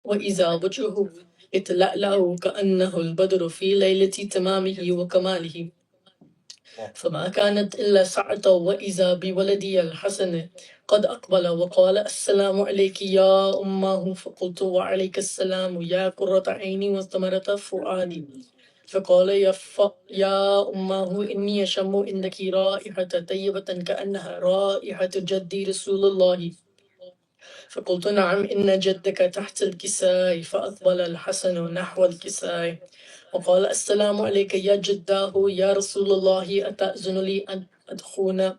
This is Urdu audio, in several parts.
وإذا وجهه يتلألأ كأنه البدر في ليلة تمامه وكماله، فما كانت إلا ساعة وإذا بولدي الحسن قد أقبل وقال السلام عليك يا أمه، فقلت وعليك السلام يا قرة عيني وثمرة فؤادي. فقال يا أمه إني أشم عندك رائحة طيبة كأنها رائحة جدي رسول الله. فقلت نعم إن جدك تحت الكساء. فأقبل الحسن نحو الكساء وقال السلام عليك يا جداه يا رسول الله، أتأذن لي أن أدخل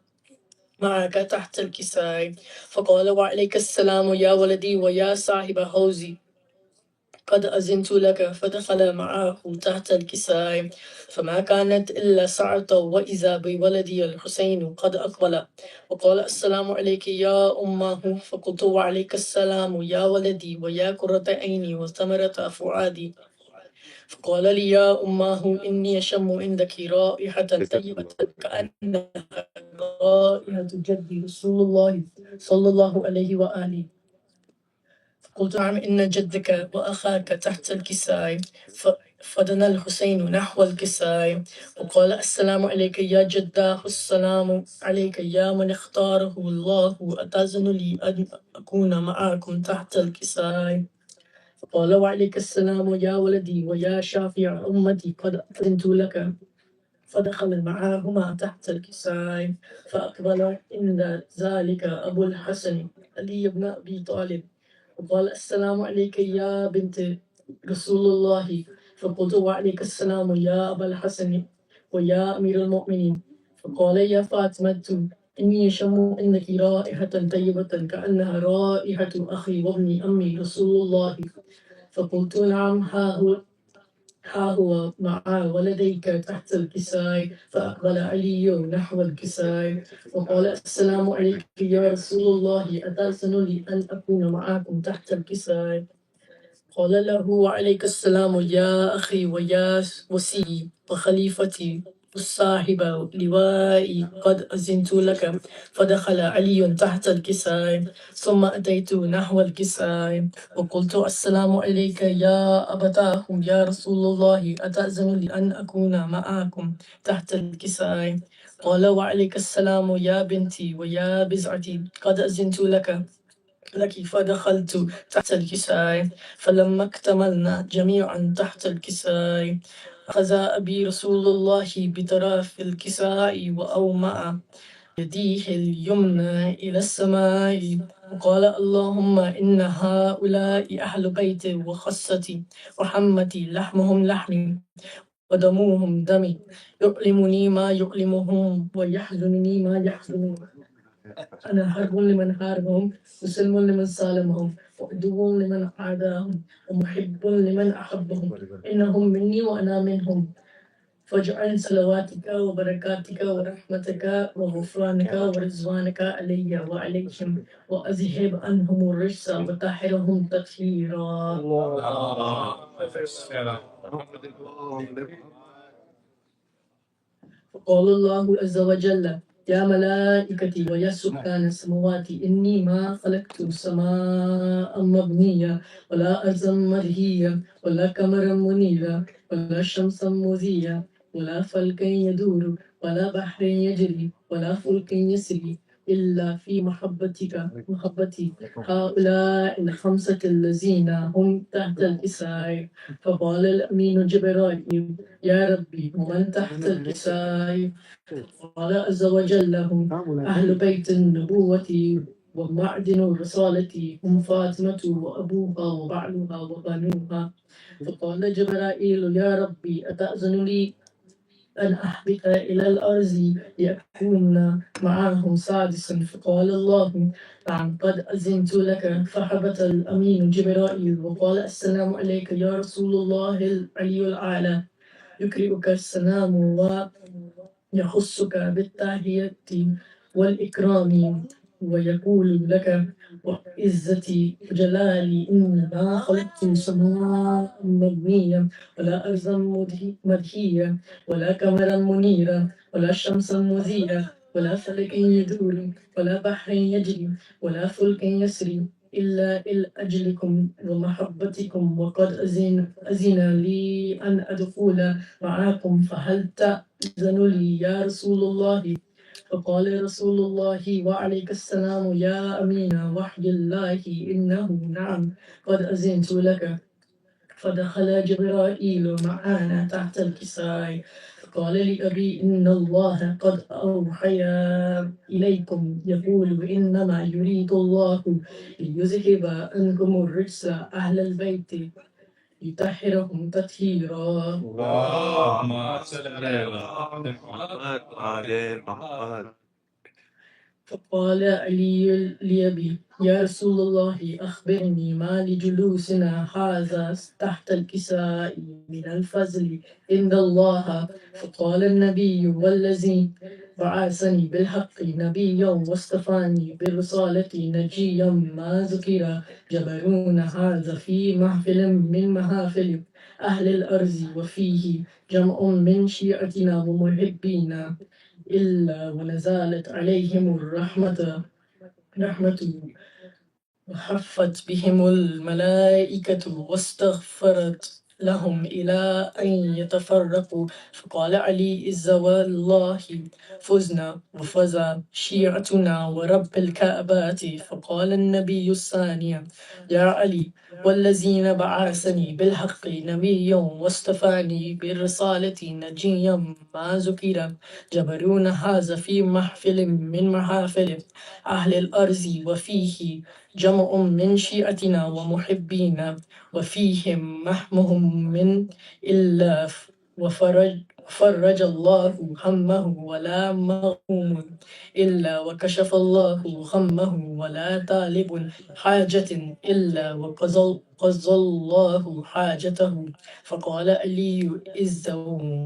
معك تحت الكساء؟ فقال وعليك السلام يا ولدي ويا صاحب حوزي، قد أذنت لك. فدخل معه تحت الكساء، فما كانت إلا ساعة وإذا بولدي الحسين قد أقبل وقال السلام عليك يا أمه. فقلت وعليك السلام يا ولدي ويا قرة عيني وثمرة فؤادي. فقال لي يا أمه إني أشم عندك رائحة طيبة كأنها رائحة جدي رسول الله صلى الله عليه وآله. قلت نعم إن جدك وأخاك تحت الكساء. فدنا الحسين نحو الكساء وقال السلام عليك يا جداه، السلام عليك يا من اختاره الله، أتأذن لي أن أكون معكم تحت الكساء؟ فقال وعليك السلام يا ولدي ويا شافع أمتي، قد أذنت لك. فدخل معهما تحت الكساء، فأقبل عند ذلك أبو الحسن علي بن أبي طالب وقال السلام عليك يا بنت رسول الله. فقلت وعليك السلام يا أبا الحسن ويا أمير المؤمنين. فقال يا فاطمة إني أشم عندك رائحة طيبة كأنها رائحة أخي وابن أمي رسول الله. فقلت نعم، ها هو مع ولديك تحت الكساء. فأقبل علي نحو الكساء وقال السلام عليك يا رسول الله، أتأذن لي أن أكون معكم تحت الكساء؟ قال له وعليك السلام يا أخي ويا وسي وخليفتي الصاحب لوائي، قد أذنت لك. فدخل علي تحت الكساء، ثم أتيت نحو الكساء وقلت السلام عليك يا أبتاه يا رسول الله، أتأذن لي أن أكون معكم تحت الكساء؟ قال وعليك السلام يا بنتي ويا بزعتي، قد أذنت لك. فدخلت تحت الكساء، فلما اكتملنا جميعا تحت الكساء أخذ أبي رسول الله بطرف الكساء وأومأ يديه اليمنى إلى السماء وقال اللهم إن هؤلاء أهل بيتي وخصتي وحمتي، لحمهم لحمي ودموهم دمي، يؤلمني ما يؤلمهم ويحزنني ما يحزنهم. أنا حرب لمن حاربهم وسلم لمن سالمهم وعدو لمن عاداهم ومحب لمن أحبهم، إنهم مني وأنا منهم. فاجعل صلواتك وبركاتك ورحمتك وغفرانك ورضوانك علي وعليهم، وأذهب عنهم الرجس وطهرهم تطهيرا. وقال الله عز وجل يا ملائكتي ويا سكان السماوات إني ما خلقت سماء مبنية ولا أرضا مرهية ولا قمرا منيرا ولا شمسا مضية ولا فلكا يدور ولا بحر يجري ولا فلك يسري إلا في محبتي هؤلاء الخمسة الذين هم تحت الكساء. فقال الأمين جبرائيل يا ربي ومن تحت الكساء؟ قال عز وجل هم أهل بيت النبوة ومعدن الرسالة، هم فاطمة وأبوها وبعلها وبنوها. فقال جبرائيل يا ربي أتأذن لي أن أهبط إلى الأرض لأكون معهم سادسا؟ فقال الله نعم قد أذنت لك. فهبط الأمين جبرائيل وقال السلام عليك يا رسول الله العلي الأعلى، يقرئك السلام ويخصك بالتحية والإكرام ويقول لك وعزتي وجلالي إني ما خلقت سماء مبنية ولا أرضا مدهية ولا قمرا منيرا ولا شمسا مذيرة ولا فلك يدور ولا بحر يجري ولا فلك يسري إلا لأجلكم ومحبتكم، وقد أذن لي أن أدخل معكم، فهل تأذن لي يا رسول الله؟ فقال رسول الله وعليك السلام يا أمين وحي الله، إنه نعم قد أذنت لك. فدخل جبرائيل معنا تحت الكساء، فقال لأبي إن الله قد أوحي إليكم يقول إنما يريد الله ليذهب عنكم الرجس أهل البيت يطهرهم تطهيرا. اللهم صل على محمد وعلى محمد. فقال علي لأبي يا رسول الله أخبرني ما لجلوسنا هذا تحت الكساء من الفضل عند الله. فقال النبي والذي بعثني بالحق نبيا واصطفاني بالرسالة نجيا ما ذكر جبرون هذا في محفل من محافل أهل الأرض، وفيه جمع من شيعتنا ومحبينا إلا ونزلت عليهم رحمة وحفت بهم الملائكة واستغفرت لهم إلى أن يتفرقوا. فقال علي إذ والله فزنا وفزا شيعتنا ورب الكعبات. فقال النبي الثاني يا علي والذين بعثني بالحق نبيا واصطفاني بالرسالة نجيا ما ذكر جبرون هذا في محفل من محافل أهل الأرض، وفيه جمع من شيعتنا ومحبينا، وفيهم محمهم من إلا وفرج الله همه ولا مغموم إلا وكشف الله غمه، ولا طالب حاجة إلا وقضى الله حاجته. فقال علي إذ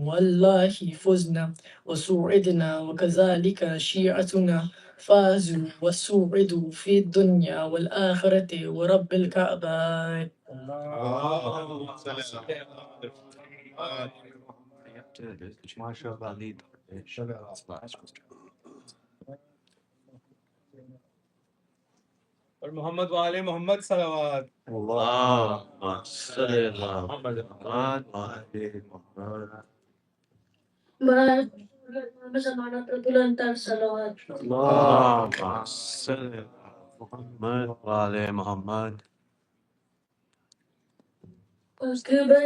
والله فزنا وسوعدنا وكذلك شيعتنا فازوا وسوعدوا في الدنيا والآخرة ورب الكعبة. اللهم صل على محمد. ما شاء الله عليك. اور محمد وعلى محمد صلوات. اللهم صل على محمد وعلى محمد. Bersama tertulantar salawat. اللهم صل على محمد وعلى محمد. أكبر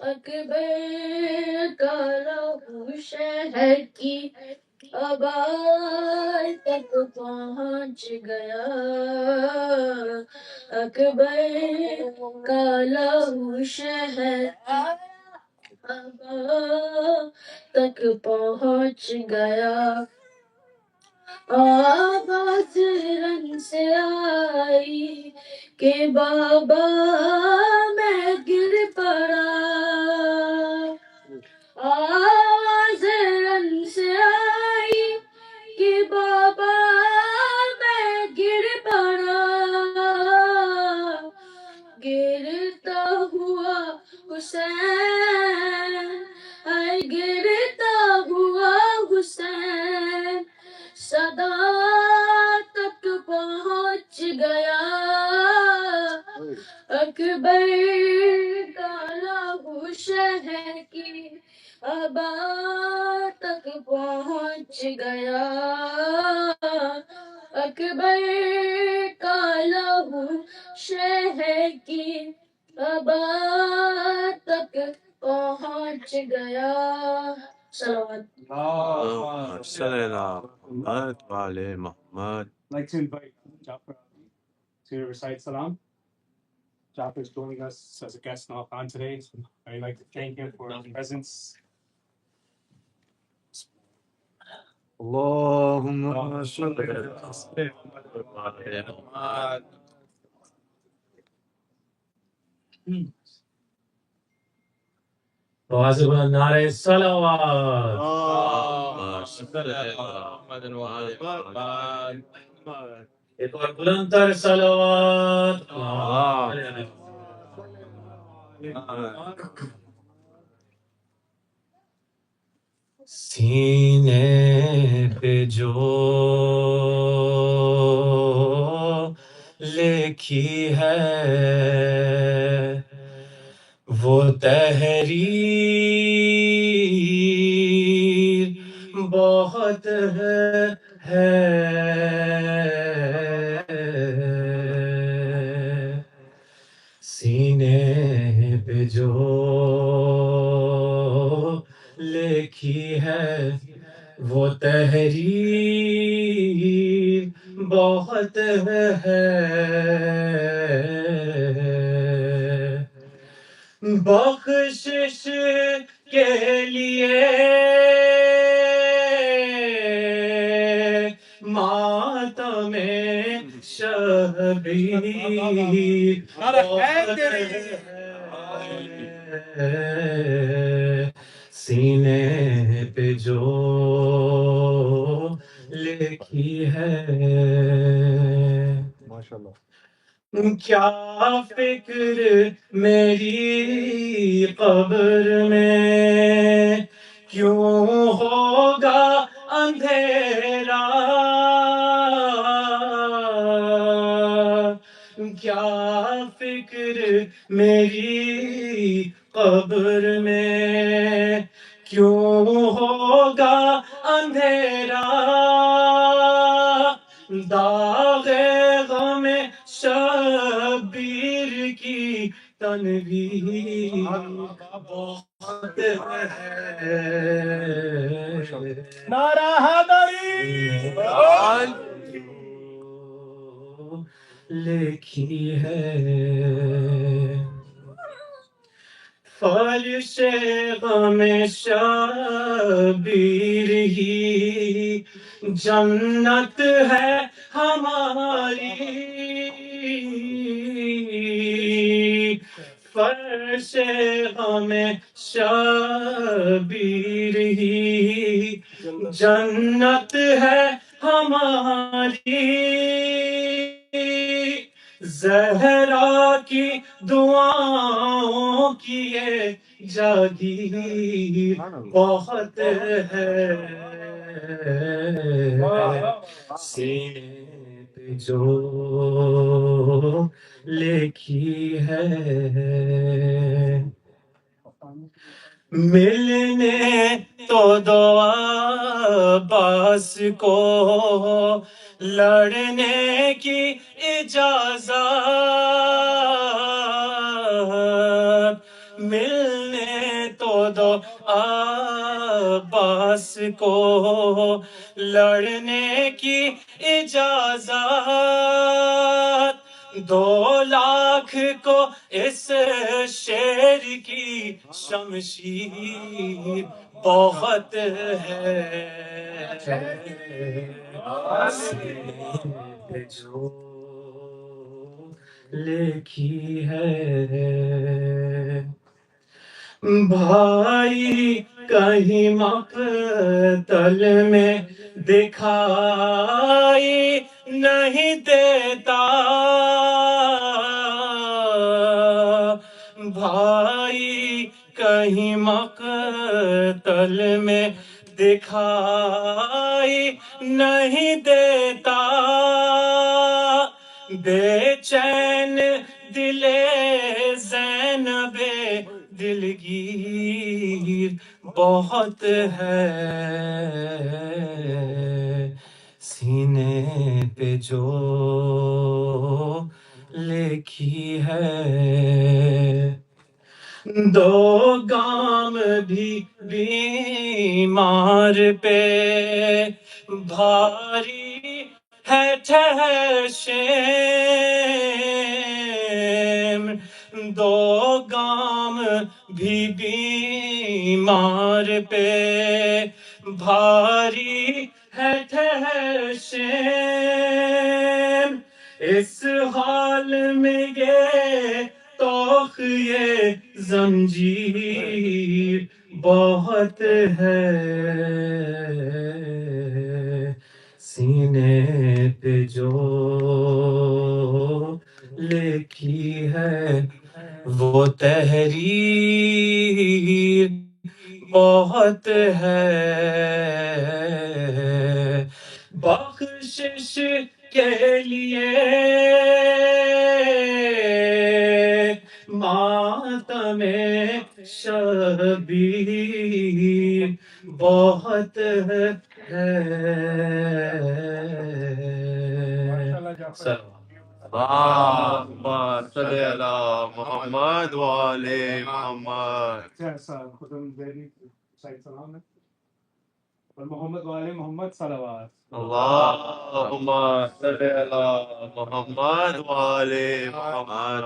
اکبر کا لہو شہر کی آباد تک پہنچ گیا، اکبر کا لہو شہر آباد تک پہنچ گیا، آواز رن سے آئی کہ بابا میں گر پڑا، آواز رن سے آئی کہ بابا میں گر پڑا، گرتا ہوا حسین، اے گرتا ہوا حسین، صدا تک پہنچ گیا، اکبر کا لہو شہر کی آباد تک پہنچ گیا، اکبر کا لہو شہر کی آباد تک پہنچ گیا۔ صلوات۔ اللهم صل على محمد وعلى محمد. I'd like to invite Jafar to recite Salam. Jafar is joining us as a guest in Al-Quran today. So I'd like to thank him for his presence. اللهم صل على محمد وعلى محمد. واجب نعرہ صلوات، اللهم صل على محمد وعلى محمد. ایک اور بلند تر صلوات، سینے پہ جو لکھی ہے وہ تحریر بہت ہے، سینے پہ جو لکھی ہے وہ تحریر بہت ہے، بخشش کے لیے ماتم شبیر بہت ہے، سینے پہ جو لکھی ہے، MashaAllah. کیا فکر میری قبر میں کیوں ہوگا اندھیرا، کیا فکر میری قبر میں کیوں ہوگا اندھیرا، داغ غم شبیر کی تنویر بہت ہے، نعرہ حیدری لکھی ہے، فرش غم شبیر ہی جنت ہے ہماری، فرش غم شبیر ہی جنت ہے ہماری، زہرا کی دعاؤں کی یہ جاگیر بہت ہے، سینے پہ جو لکھی ہے، ملنے تو دو عباس کو لڑنے کی اجازت، ملنے کو لڑنے کی اجازت، 2 لاکھ کو اس شیر کی شمشیر بہت ہے، سینے جو لکھی ہے بھائی کہیں مقتل میں دکھائی نہیں دیتا، بھائی کہیں مقتل میں دکھائی نہیں دیتا، بے چین دل زینب دلگیر بہت ہے، سینے پہ جو لکھی ہے، 2 گام بھی بیمار پہ بھاری ہے ٹھہر شیم، 2 گام بھی بیمار پہ بھاری ہے ٹھہر شیم، اس حال میں یہ توخ یہ زنجیر بہت ہے، سینے پہ جو لکھی ہے وہ تحریر بہت ہے، بخشش کے لیے ماتم شبیر بہت ہے، اللهم صل على محمد وآل محمد. خدم دہلی سعید سلام ہے اور محمد والے محمد صلوات. اللهم صل على محمد وآل محمد.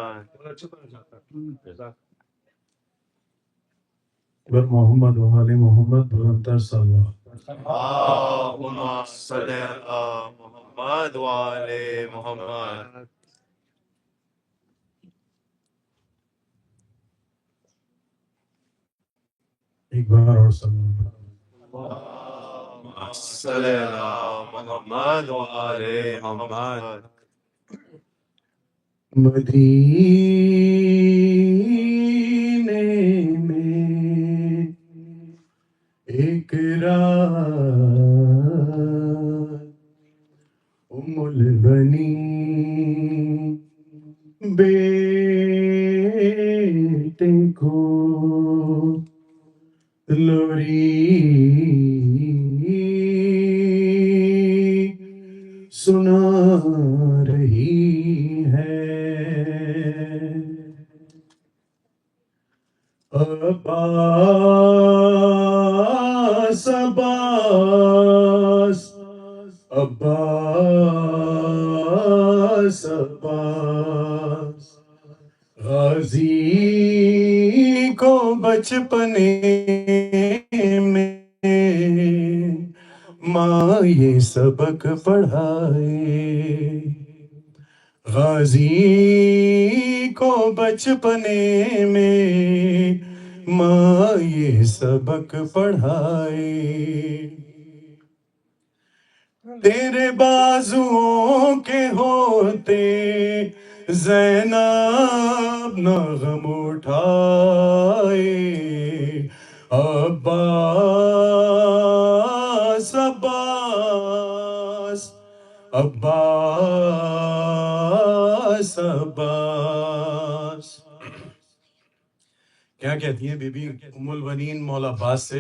محمد وآل محمد بلندر صلوات. اللهم صل على محمد وآل محمد. ایک بار اور صلوات. اللهم صل على محمد وآل محمد. مدینے میں ایک رات ام البنین بیٹے کو لوری سنا رہی ہے، عباس عباس عباس عباس، غازی کو بچپنے میں ماں یہ سبق پڑھائے، غازی کو بچپنے میں ماں یہ سبق پڑھائے، تیرے بازوؤں کے ہوتے زینب نہ غم اٹھائے، عباس عباس عباس عباس. کیا کہتی ہیں بی بی ام البنین مولا عباس سے؟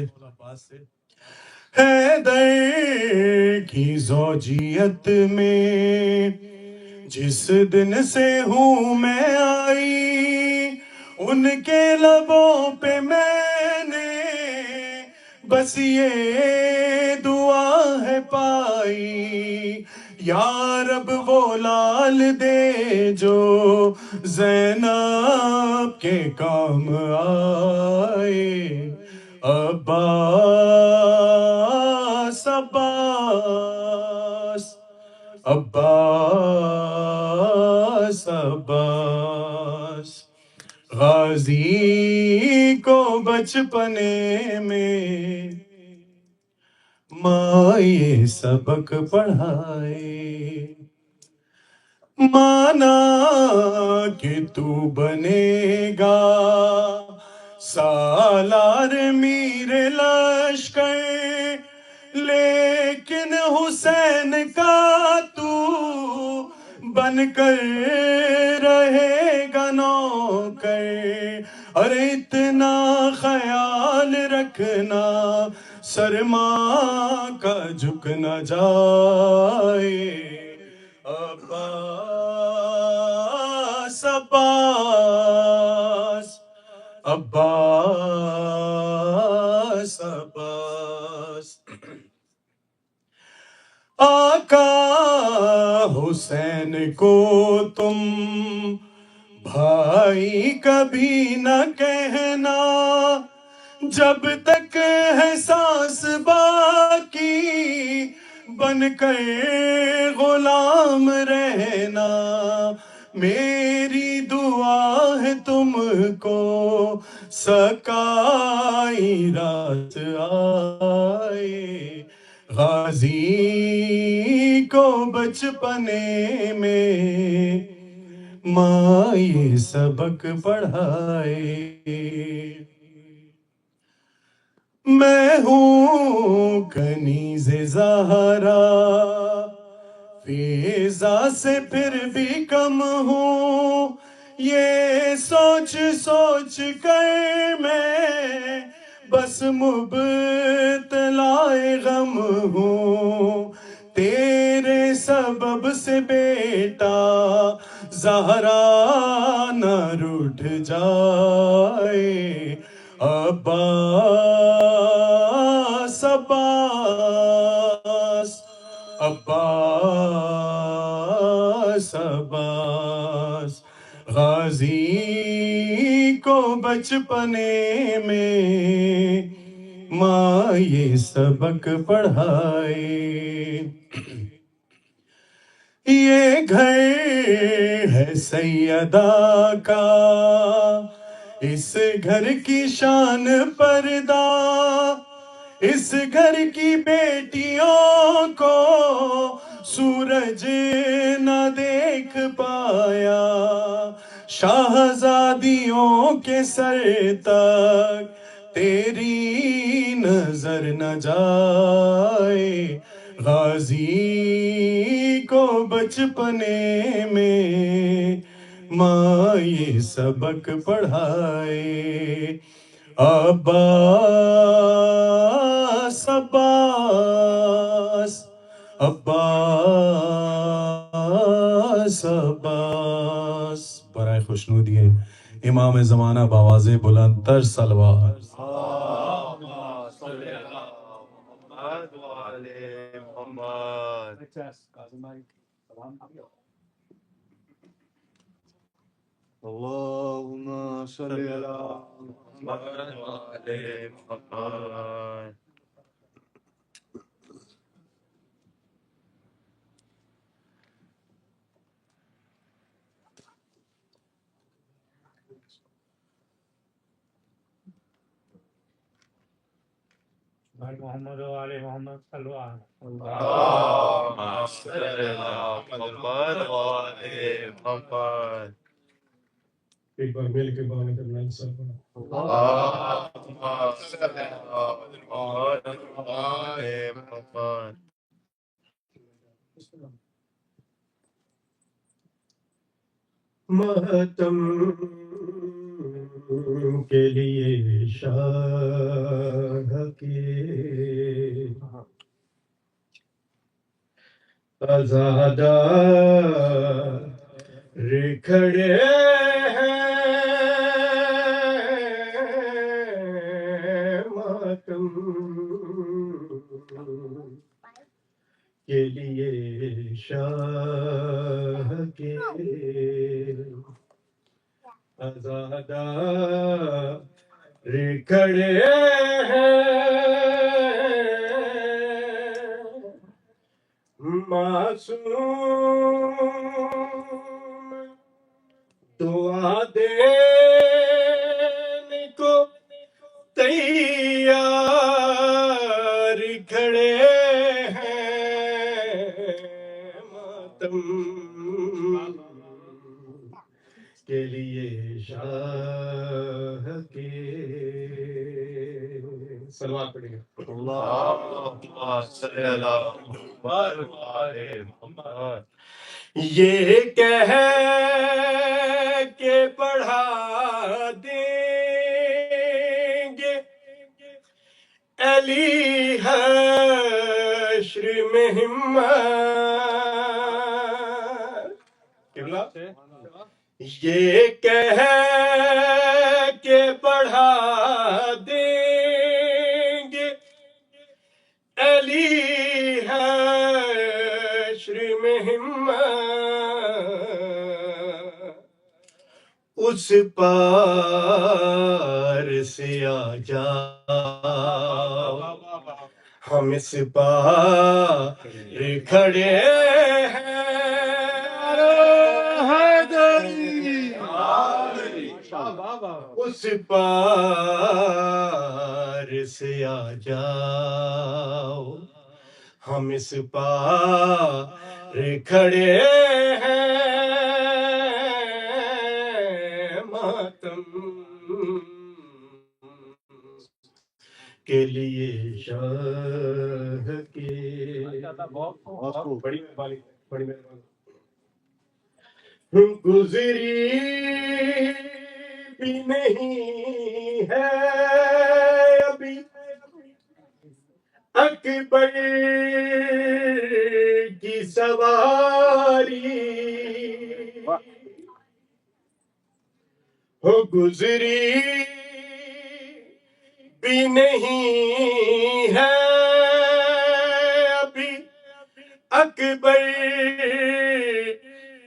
حیدر کی زوجیت میں جس دن سے ہوں میں آئی، ان کے لبوں پہ میں نے بس یہ دعا ہے پائی، یا رب وہ لال دے جو زینب کے کام آئے، عباس عباس عباس عباس۔ غازی کو بچپنے میں ماں یہ سبق پڑھائے، مانا کہ تو بنے گا سالار میر لشکر، لیکن حسین کا تو بن کر رہے گا نوکر، اور اتنا خیال رکھنا سر ماں کا جھک نہ جائے، عباس عباس عباس عباس۔ آقا حسین کو تم بھائی کبھی نہ کہنا، جب تک ہے سانس باقی بن کر غلام رہنا، میری دعا ہے تم کو سکائی رات آئے، غازی کو بچپنے میں ماں یہ سبق پڑھائے، میں ہوں کنیز زہرا فیضا سے پھر بھی کم ہوں، یہ سوچ سوچ کر میں بس مبتلا غم ہوں، تیرے سبب سے بیٹا زہرا نہ روٹھ جائے، عباس عباس عباس عباس۔ غازی کو بچپنے میں ماں یہ سبق پڑھائے، یہ گھر ہے سیدہ کا، اس گھر کی شان پردہ، اس گھر کی بیٹیوں کو سورج نہ دیکھ پایا، شاہزادیوں کے سر تک تیری نظر نہ جائے، غازی کو بچپنے میں ماں یہ سبق پڑھائے، عباس عباس عباس عباس۔ برائے خوشنودی امام زمانہ بآواز بلند تر صلوات۔ اللهم صل على محمد وآل محمد۔ اللهم صل على محمد وآل محمد۔ محمد و آل محمد صلو علی اللهم صل على محمد وآل محمد۔ ایک بار مل کے بات کرنا سب۔ اللهم صل على محمد وآل محمد۔ ماتم کے لیے شاہ کے عزادار کھڑے ہیں، ماتم کے لیے شاہ کے آزادار کھڑے ہیں، معصوم دعا دینے کو تیار کھڑے ہیں، ماتم کے لیے شاہ کے سلوات پڑھیں گے۔ اللهم صل على محمد وعلى محمد۔ یہ کہہ کے پڑھا دیں گے علی حشر میں ہمت، قبلہ یہ کہہ کے بڑھا دیں گے علی حشر میں ہمت، اس پار سے آ جاؤ، ہم اس پار کھڑے ہیں، اس پار سے آ جاؤ، ہم اس پار کھڑے ہیں، ماتم کے لیے شاہ کے بڑی مہربانی، بڑی مہربانی۔ گزری بھی نہیں ہے ابھی اکبر کی سواری، ہو گزری بھی نہیں ہے ابھی اکبر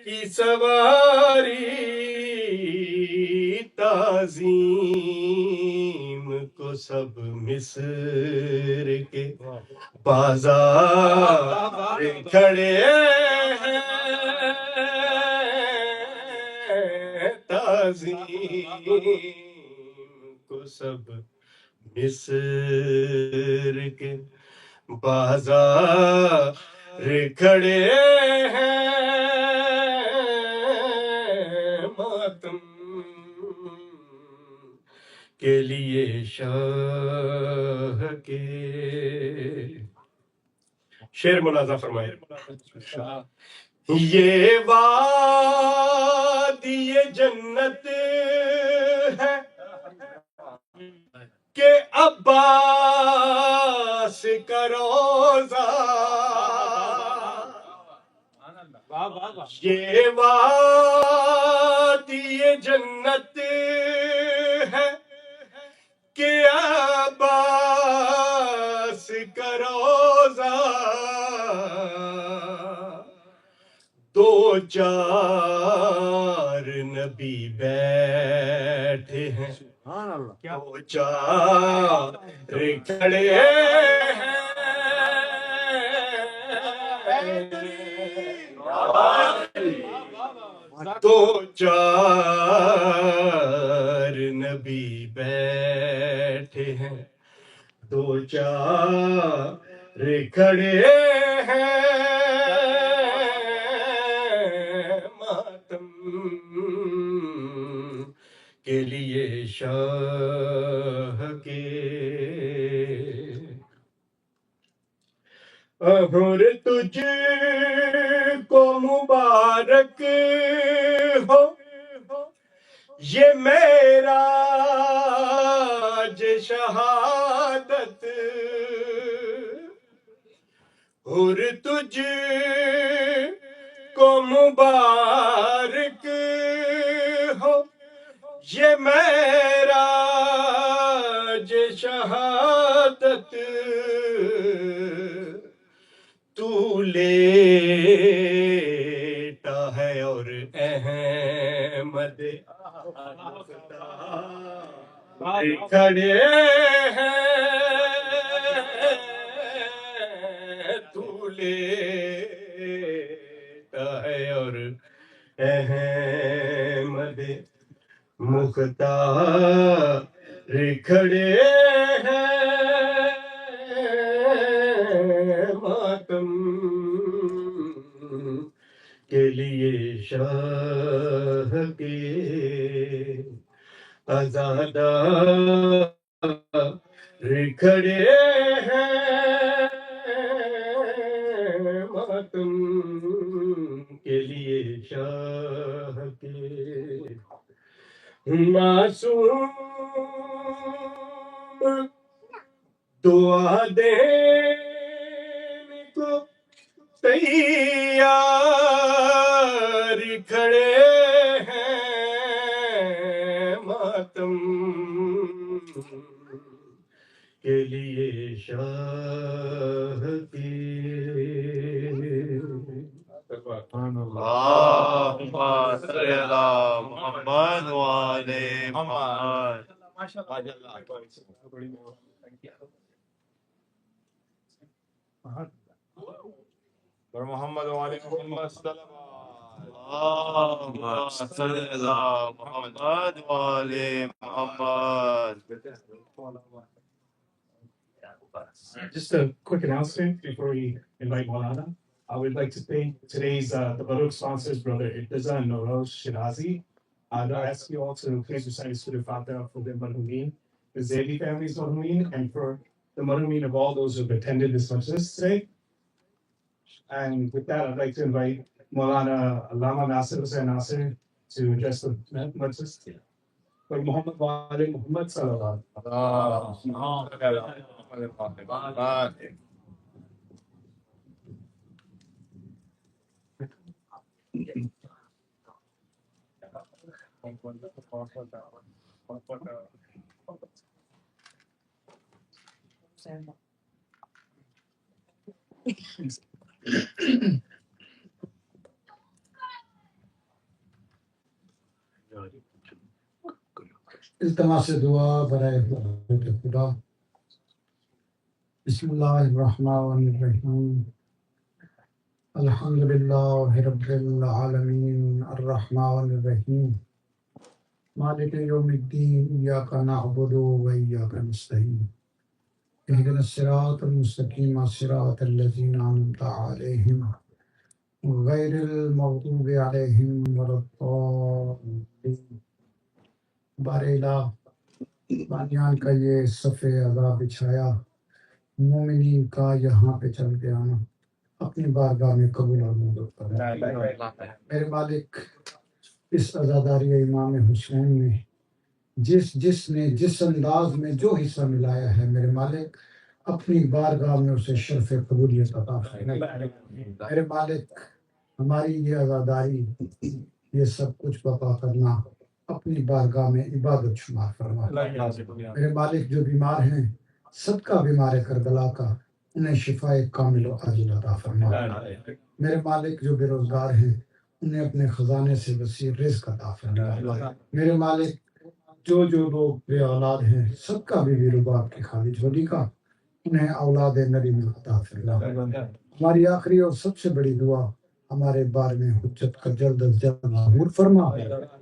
کی سواری، تعظیم کو سب مصر کے بازار کھڑے ہیں، تعظیم کو سب مصر کے بازار کھڑے ہیں، ماتم کے لیے شاہ کے۔ شعر ملاحظہ فرمائے۔ یہ وادی جنت ہے کہ عباس کا روزہ، یہ وادی جنت ہے کہ عباس کا روزہ، دو چار نبی بیٹھے ہیں، دو چار کھڑے ہیں، دو چار نبی بیٹھے ہیں، دو چار کھڑے ہیں، ماتم کے لیے شاہ کے۔ اور تجھ کو مبارک ہو یہ معراج شہادت، اور تجھ کو مبارک ہو یہ معراج شہادت، تو بیٹا ہے اور احمد کھڑے ہیں تو لیتا ہے اور احمد مختار کھڑے ہیں ماتم کے لیے شاہ کے آزادار کھڑے ہیں ماتم کے لیے شاہ کے معصوم دعا دینے کو تیار کھڑے ہیں ماتم کے لیے شاہ کی اللهم صل على محمد وآل محمد. محمد وعلی محمد اللهم صل على محمد وآل محمد. Just a quick announcement before we invite Maulana. I would like to thank today's the Baruch sponsors, Brother Irtaza and Noroz Shirazi. I'd ask you all to please recite a Surah Fatiha for the Marhumin, the Zaidi family's Marhumin, and for the Marhumin of all those who have attended this majlis today. And with that, I'd like to invite Maulana Allama Nasir Hussain Nasir to address the majlis. By Muhammad wa ali Muhammad sallallahu التماس دعا برائے خدا. بسم اللہ الرحمن الرحیم. الحمد للہ رب العالمین الرحمن الرحیم مالک یوم الدین ایاک نعبد و ایاک نستعین اهدنا الصراط المستقیم صراط الذین انعمت علیہم غیر المغضوب علیہم ولا الضالین. بار الہ بانیان کا یہ صف عذاب بچھایا، مومنین کا یہاں پہ چل کے آنا اپنی بارگاہ میں قبول اور منظور فرما. میرے مالک، اس عزاداری امام حسین میں جس نے جس انداز میں جو حصہ ملایا ہے، میرے مالک اپنی بارگاہ میں اسے شرف قبولیت عطا فرما. میرے مالک، ہماری یہ عزاداری، یہ سب کچھ بپا کرنا اپنی بارگاہ میں عبادت شمار فرما. میرے مالک، جو بیمار ہیں صدقہ بیمار کربلا کا انہیں شفا کامل و عاجل عطا فرما. میرے مالک، جو بے روزگار ہیں انہیں اپنے خزانے سے وسیع رزق عطا فرما. میرے مالک، جو لوگ بے اولاد ہیں صدقہ بی بی رباب کی خالی جھولی کا انہیں اولاد نری میں عطا فرما. ہماری آخری اور سب سے بڑی دعا، ہمارے بارے میں حجت کا جلد از جلد معمور فرما.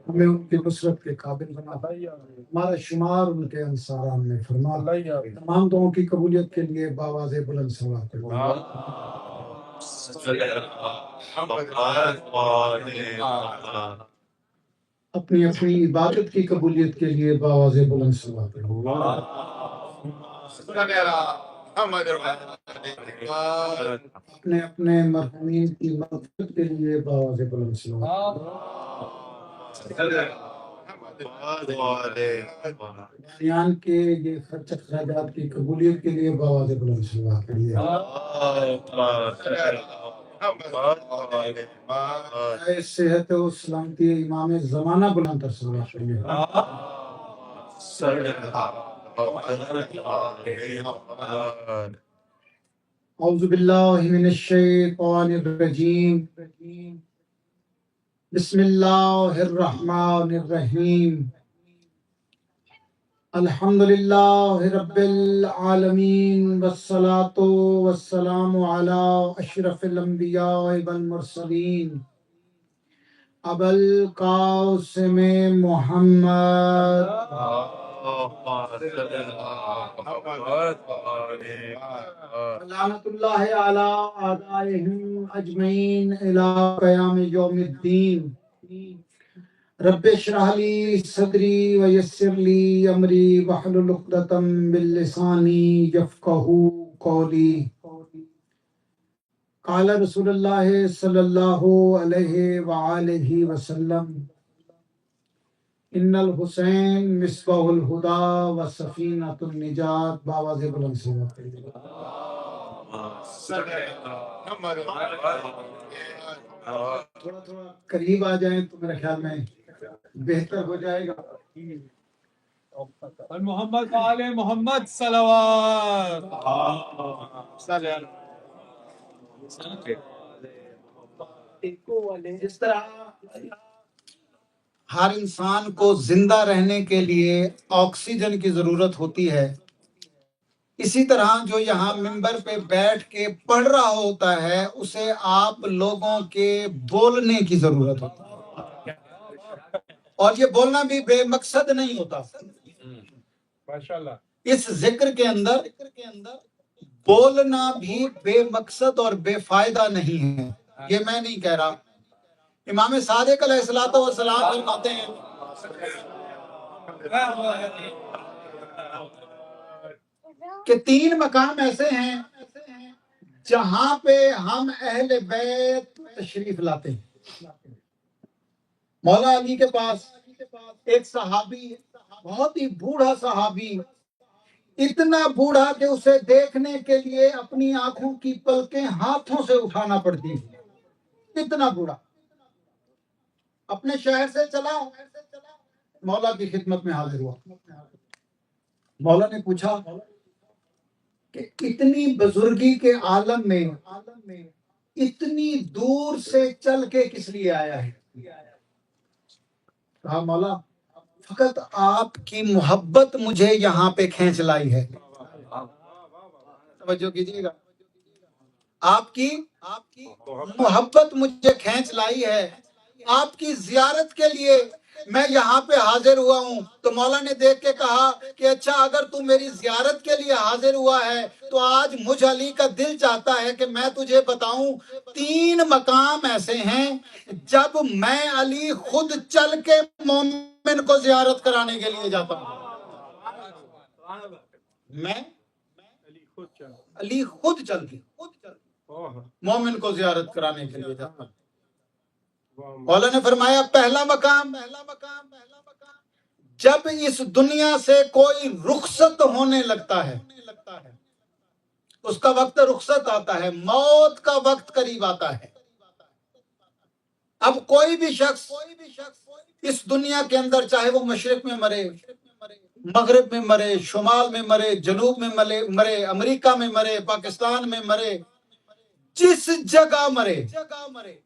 ہمیں ان کی نصرت کے قابل بنا، ہمارا شمار ان کے انصاران میں فرما. تمام دعاؤں کی قبولیت کے لیے باواز بلند صلوات کرو. اپنی اپنی عبادت کی قبولیت کے لیے باواز بلند صلوات کرو. اپنے اپنے مرحومین کی مغفرت کے لیے باواز بلند صلوات کرو. بیان کے یہ خرچ اخراجات کی قبولیت کے لیے باواز بلند صلوات کریے. اے صحت و سلامتی امام زمانہ بلند تر صلوات کریے. اعوذ باللہ من الشیطان الرجیم بسم اللہ الرحمن الرحیم الحمدللہ رب العالمین والصلاة والسلام علی اشرف الانبیاء والمرسلین ابو القاسم محمد لعنت اللہ علی اعدائہم اجمعین الی قیام یوم الدین رب اشرح لی صدری ویسر لی امری واحلل عقدۃ من لسانی یفقہوا قولی قال رسول اللہ صلی اللہ علیہ وآلہ وسلم ان الحسین مصباح الہدی و سفینۃ النجات باواز بلند سے تھوڑا تھوڑا قریب آ جائیں تو میرے خیال میں بہتر ہو جائے گا. اور محمد آل محمد صلوات. جس طرح ہر انسان کو زندہ رہنے کے لیے آکسیجن کی ضرورت ہوتی ہے، اسی طرح جو یہاں منبر پہ بیٹھ کے پڑھ رہا ہوتا ہے اسے آپ لوگوں کے بولنے کی ضرورت ہوتی ہے، اور یہ بولنا بھی بے مقصد نہیں ہوتا. اس ذکر کے اندر بولنا بھی بے مقصد اور بے فائدہ نہیں ہے. یہ میں نہیں کہہ رہا، امام صادق علیہ الصلوۃ والسلام فرماتے ہیں کہ 3 مقام ایسے ہیں جہاں پہ ہم اہل بیت تشریف لاتے ہیں. مولا علی کے پاس ایک صحابی، بہت ہی بوڑھا صحابی، اتنا بوڑھا کہ اسے دیکھنے کے لیے اپنی آنکھوں کی پلکیں ہاتھوں سے اٹھانا پڑتی ہیں، اتنا بوڑھا. اپنے شہر سے چلا، مولا کی خدمت میں حاضر ہوا. مولا نے پوچھا کہ اتنی بزرگی کے عالم میں اتنی دور سے چل کے کس لیے آیا ہے؟ کہا مولا فقط آپ کی محبت مجھے یہاں پہ کھینچ لائی ہے. توجہ کیجیے گا، آپ کی محبت مجھے کھینچ لائی ہے، آپ کی زیارت کے لیے میں یہاں پہ حاضر ہوا ہوں. تو مولا نے دیکھ کے کہا کہ اچھا اگر تو میری زیارت کے لیے حاضر ہوا ہے تو آج مجھ علی کا دل چاہتا ہے کہ میں تجھے بتاؤں 3 مقام ایسے ہیں جب میں علی خود چل کے مومن کو زیارت کرانے کے لیے جاتا ہوں. میں علی خود چل کے مومن کو زیارت کرانے کے لیے جاتا ہوں. مولا نے فرمایا پہلا مقام جب اس دنیا سے کوئی رخصت ہونے لگتا ہے، اس کا وقت رخصت آتا ہے، موت کا وقت قریب آتا ہے. اب کوئی بھی شخص اس دنیا کے اندر چاہے وہ مشرق میں مرے، مغرب میں مرے، شمال میں مرے، جنوب میں مرے، امریکہ میں مرے، پاکستان میں مرے، جس جگہ مرے،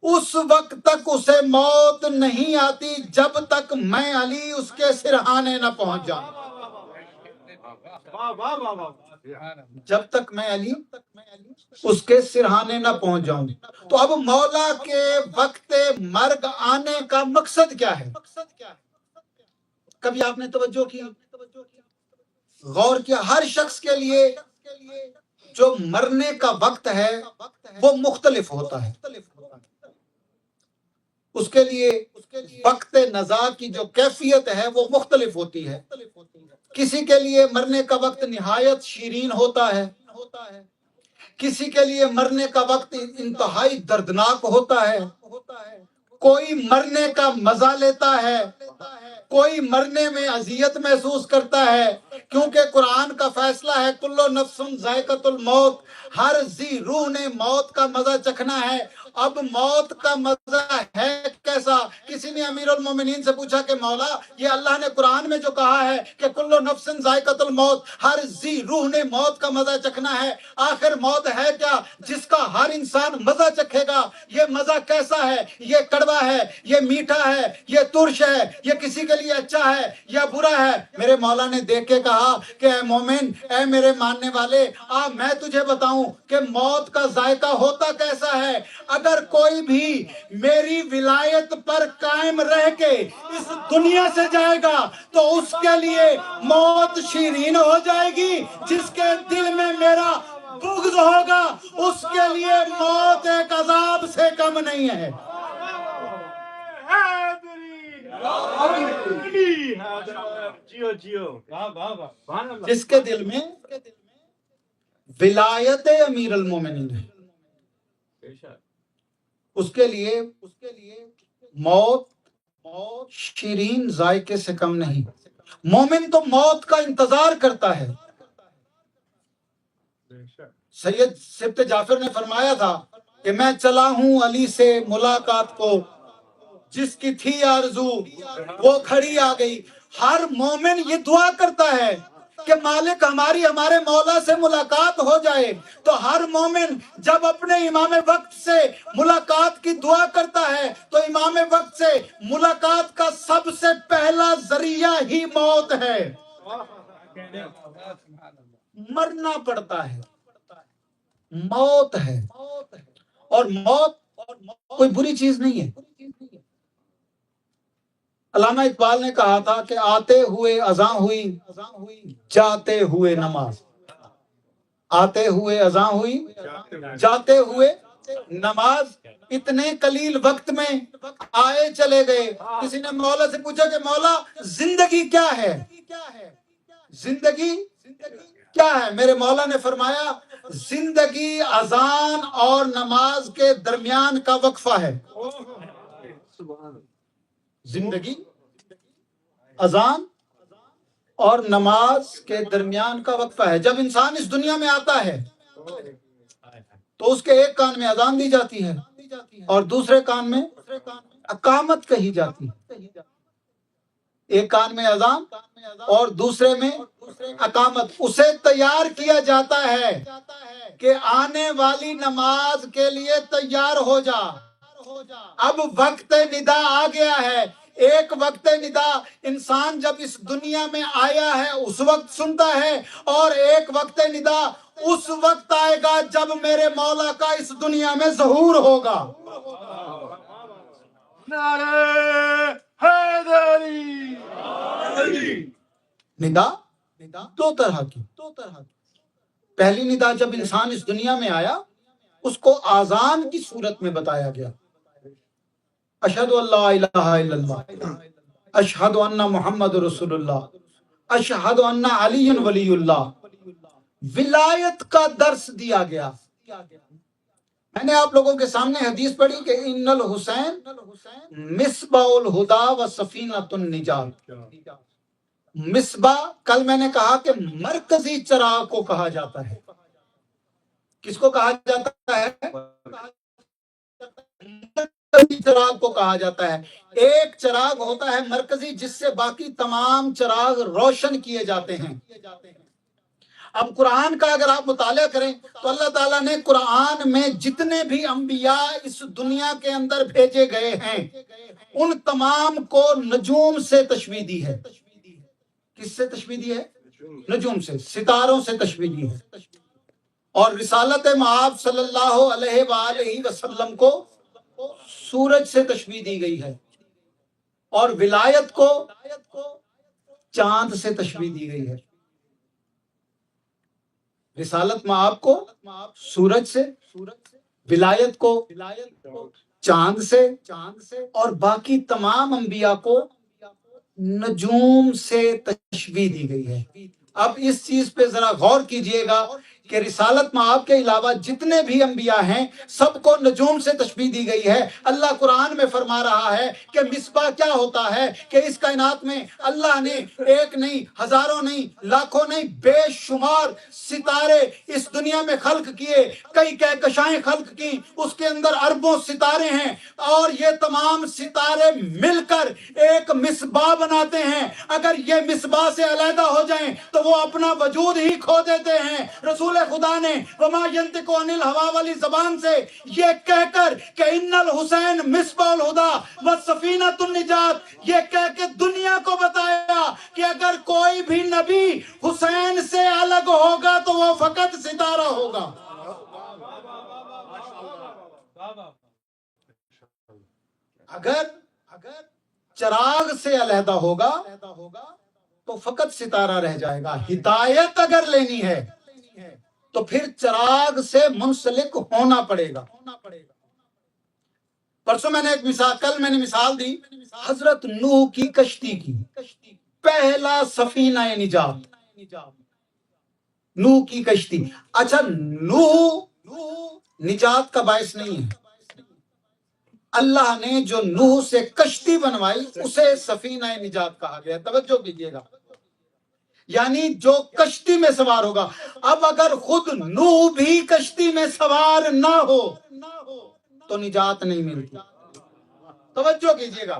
اس وقت تک اسے موت نہیں آتی جب تک میں علی اس کے سرہانے نہ پہنچ جاؤں. جب تک میں علی اس کے سرہانے نہ پہنچ جاؤں. تو اب مولا کے وقت مرگ آنے کا مقصد کیا ہے؟ کبھی آپ نے توجہ کی، غور کیا؟ ہر شخص کے لیے جو مرنے کا وقت ہے وہ مختلف ہوتا ہے. اس کے لیے وقت نزا کی جو کیفیت ہے وہ مختلف ہوتی ہے. کسی کے لیے مرنے کا وقت نہایت شیرین ہوتا ہے، کسی کے لیے مرنے کا وقت انتہائی دردناک ہوتا ہے. کوئی مرنے کا مزہ لیتا ہے، کوئی مرنے میں اذیت محسوس کرتا ہے، کیونکہ قرآن کا فیصلہ ہے کلو نفس ذائقۃ الموت، ہر ذی روح نے موت کا مزہ چکھنا ہے. اب موت کا مزہ ہے کیسا؟ کسی نے امیر المومنین سے پوچھا کہ مولا یہ اللہ نے قرآن میں جو کہا ہے کہ کل نفس ذائقۃ الموت، ہر ذی روح نے موت کا مزہ چکھنا ہے، آخر موت ہے کیا جس کا ہر انسان مزہ چکھے گا؟ یہ مزہ کیسا ہے؟ یہ کڑوا ہے، یہ میٹھا ہے، یہ ترش ہے، یہ کسی کے لیے اچھا ہے یا برا ہے؟ میرے مولا نے دیکھ کے کہا کہ اے مومن، اے میرے ماننے والے، میں تجھے بتاؤں کہ موت کا ذائقہ ہوتا کیسا ہے۔ اگر کوئی بھی میری ولایت پر قائم رہ کے اس دنیا سے جائے گا تو اس کے لیے موت شیرین ہو جائے گی، جس کے دل میں میرا بغض ہوگا اس کے لیے موت ایک عذاب سے کم نہیں ہے۔ جیو جیو جس کے دل میں ولایت امیر المومنین ہے اس کے لیے موت شیرین ذائقے سے کم نہیں۔ مومن تو موت کا انتظار کرتا ہے۔ سید سبت جعفر نے فرمایا تھا کہ میں چلا ہوں علی سے ملاقات کو، جس کی تھی آرزو وہ کھڑی آ گئی۔ ہر مومن یہ دعا کرتا ہے کہ مالک ہمارے مولا سے ملاقات ہو جائے۔ تو ہر مومن جب اپنے امام وقت سے ملاقات کی دعا کرتا ہے تو امام وقت سے ملاقات کا سب سے پہلا ذریعہ ہی موت ہے۔ مرنا پڑتا ہے، موت ہے، اور موت کوئی بری چیز نہیں ہے۔ علامہ اقبال نے کہا تھا کہ آتے ہوئے اذاں ہوئی، جاتے ہوئے نماز۔ آتے ہوئے اذاں ہوئی، جاتے ہوئے نماز۔ اتنے قلیل وقت میں آئے چلے گئے۔ کسی نے مولا سے پوچھا کہ مولا زندگی کیا ہے؟ زندگی کیا ہے؟ میرے مولا نے فرمایا زندگی اذان اور نماز کے درمیان کا وقفہ ہے۔ زندگی اذان اور نماز کے درمیان کا وقفہ ہے۔ جب انسان اس دنیا میں آتا ہے تو اس کے ایک کان میں اذان دی جاتی ہے اور دوسرے کان میں اقامت کہی جاتی ہے۔ ایک کان میں اذان اور دوسرے میں اقامت۔ اسے تیار کیا جاتا ہے کہ آنے والی نماز کے لیے تیار ہو جا۔ اب وقت ندا آ گیا ہے۔ ایک وقت ندا انسان جب اس دنیا میں آیا ہے اس وقت سنتا ہے، اور ایک وقت ندا اس وقت آئے گا جب میرے مولا کا اس دنیا میں ظہور ہوگا۔ نعرہ حیدری۔ ندا دو طرح کی۔ پہلی ندا جب انسان اس دنیا میں آیا اس کو آذان کی صورت میں بتایا گیا، اشہد ان لا الہ الا اللہ، اشہد ان محمد رسول اللہ، اشہد ان علی ولی اللہ۔ ولایت کا درس دیا گیا۔ میں نے آپ لوگوں کے سامنے حدیث پڑھی کہ ان الحسین مصباح الہدا و سفینۃ النجات۔ مصباح کل میں نے کہا کہ مرکزی چراغ کو کہا جاتا ہے۔ کس کو کہا جاتا ہے؟ مرکزی چراغ کو کہا جاتا ہے۔ ایک چراغ ہوتا ہے مرکزی جس سے باقی تمام چراغ روشن کیے جاتے ہیں۔ اب قرآن کا اگر آپ مطالعہ کریں تو اللہ تعالیٰ نے قرآن میں جتنے بھی انبیاء اس دنیا کے اندر بھیجے گئے ہیں ان تمام کو نجوم سے تشبیہ دی ہے۔ کس سے تشبیہ دی ہے؟ نجوم سے، ستاروں سے تشبیہ دی ہے۔ اور رسالت مآب صلی اللہ علیہ وآلہ وسلم کو سورج سے تشبیہ دی گئی ہے، اور ولایت کو چاند سے تشبیہ دی گئی ہے۔ رسالت مآب کو سورج سے، ولایت کو چاند سے، اور باقی تمام انبیاء کو نجوم سے تشبیہ دی گئی ہے۔ اب اس چیز پہ ذرا غور کیجئے گا کہ رسالت مآب کے علاوہ جتنے بھی انبیاء ہیں سب کو نجوم سے تشبیہ دی گئی ہے۔ اللہ قرآن میں فرما رہا ہے کہ مصباح کیا ہوتا ہے، کہ اس کائنات میں اللہ نے ایک نہیں، ہزاروں نہیں، لاکھوں نہیں، بے شمار ستارے اس دنیا میں خلق کیے، کئی کہکشائیں خلق کی، اس کے اندر اربوں ستارے ہیں، اور یہ تمام ستارے مل کر ایک مصباح بناتے ہیں۔ اگر یہ مصباح سے علیحدہ ہو جائیں تو وہ اپنا وجود ہی کھو دیتے ہیں۔ رسول خدا نے وما ینطق عن الہویٰ والی زبان سے یہ کہہ کر کہ ان الحسین مصباح الہدیٰ وسفینۃ النجات، یہ کہہ کے دنیا کو بتایا کہ اگر کوئی بھی نبی حسین سے الگ ہوگا تو وہ فقط ستارہ ہوگا۔ اگر چراغ سے علیحدہ ہوگا تو فقط ستارہ رہ جائے گا۔ ہدایت اگر لینی ہے تو پھر چراغ سے منسلک ہونا پڑے گا۔ پرسوں میں نے کل میں نے مثال دی حضرت نوح کی کشتی کی، پہلا سفینہ نجات، نوح کی کشتی۔ اچھا، نوح نجات کا باعث نہیں ہے، اللہ نے جو نوح سے کشتی بنوائی اسے سفینہ نجات کہا گیا۔ توجہ کیجئے گا، یعنی جو کشتی میں سوار ہوگا۔ اب اگر خود نوح بھی کشتی میں سوار نہ ہو تو نجات نہیں ملتی۔ توجہ کیجئے گا،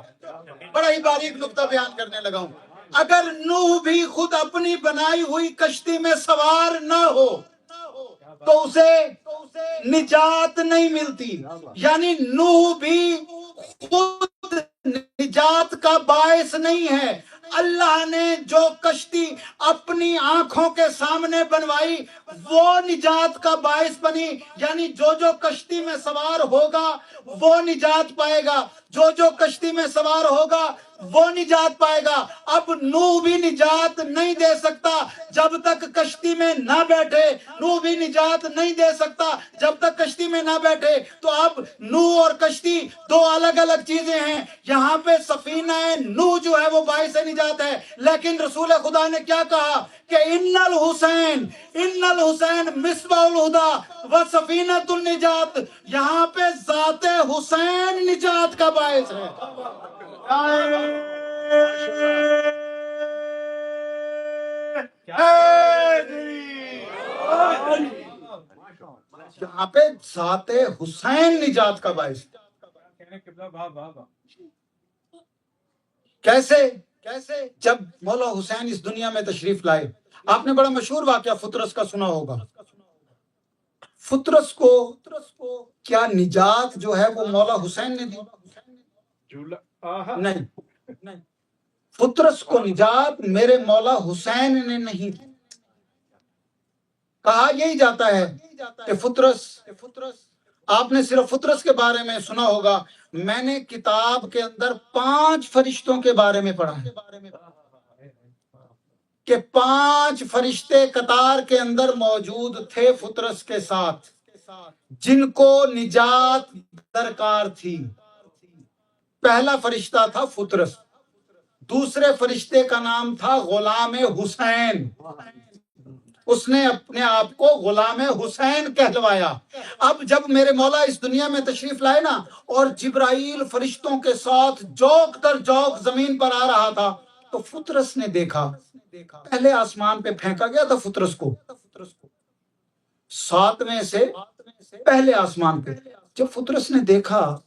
بڑا ہی باریک نقطہ بیان کرنے لگا ہوں۔ اگر نوح بھی خود اپنی بنائی ہوئی کشتی میں سوار نہ ہو تو اسے نجات نہیں ملتی، یعنی نوح بھی خود نجات کا باعث نہیں ہے۔ اللہ نے جو کشتی اپنی آنکھوں کے سامنے بنوائی وہ نجات کا باعث بنی، یعنی جو کشتی میں سوار ہوگا وہ نجات پائے گا، جو کشتی میں سوار ہوگا وہ نجات پائے گا۔ اب نوح بھی نجات نہیں دے سکتا جب تک کشتی میں نہ بیٹھے، نوح بھی نجات نہیں دے سکتا جب تک کشتی میں نہ بیٹھے۔ تو اب نوح اور کشتی دو الگ الگ چیزیں ہیں۔ یہاں پہ سفینہ نوح جو ہے وہ باعث نجات ہے، لیکن رسول خدا نے کیا کہا کہ ان الحسین مصباح الہدیٰ و سفینۃ النجات، یہاں پہ ذات حسین نجات کا باعث ہے۔ یہاں پہ ذات حسین نجات کا باعث ہے۔ کیسے؟ جب مولا حسین اس دنیا میں تشریف لائے، آپ نے بڑا مشہور واقعہ فطرس کا سنا ہوگا۔ فطرس کو کیا نجات جو ہے وہ مولا حسین نے دی؟ نہیں، فطرس کو نجات میرے مولا حسین نے نہیں دی۔ کہا یہی جاتا ہے کہ فطرس، آپ نے صرف فطرس کے بارے میں سنا ہوگا، میں نے کتاب کے اندر 5 فرشتوں کے بارے میں پڑھا ہے کہ 5 فرشتے قطار کے اندر موجود تھے فطرس کے ساتھ، جن کو نجات درکار تھی۔ پہلا فرشتہ تھا فطرس، دوسرے فرشتے کا نام تھا غلام حسین، اس نے اپنے آپ کو غلام حسین کہلوایا۔ اب جب میرے مولا اس دنیا میں تشریف لائے نا، اور جبرائیل فرشتوں کے ساتھ جوک در جوک زمین پر آ رہا تھا، تو فطرس نے دیکھا، پہلے آسمان پہ پھینکا گیا تھا فطرس کو، 7ویں سے پہلے آسمان پہ۔ جب فطرس نے دیکھا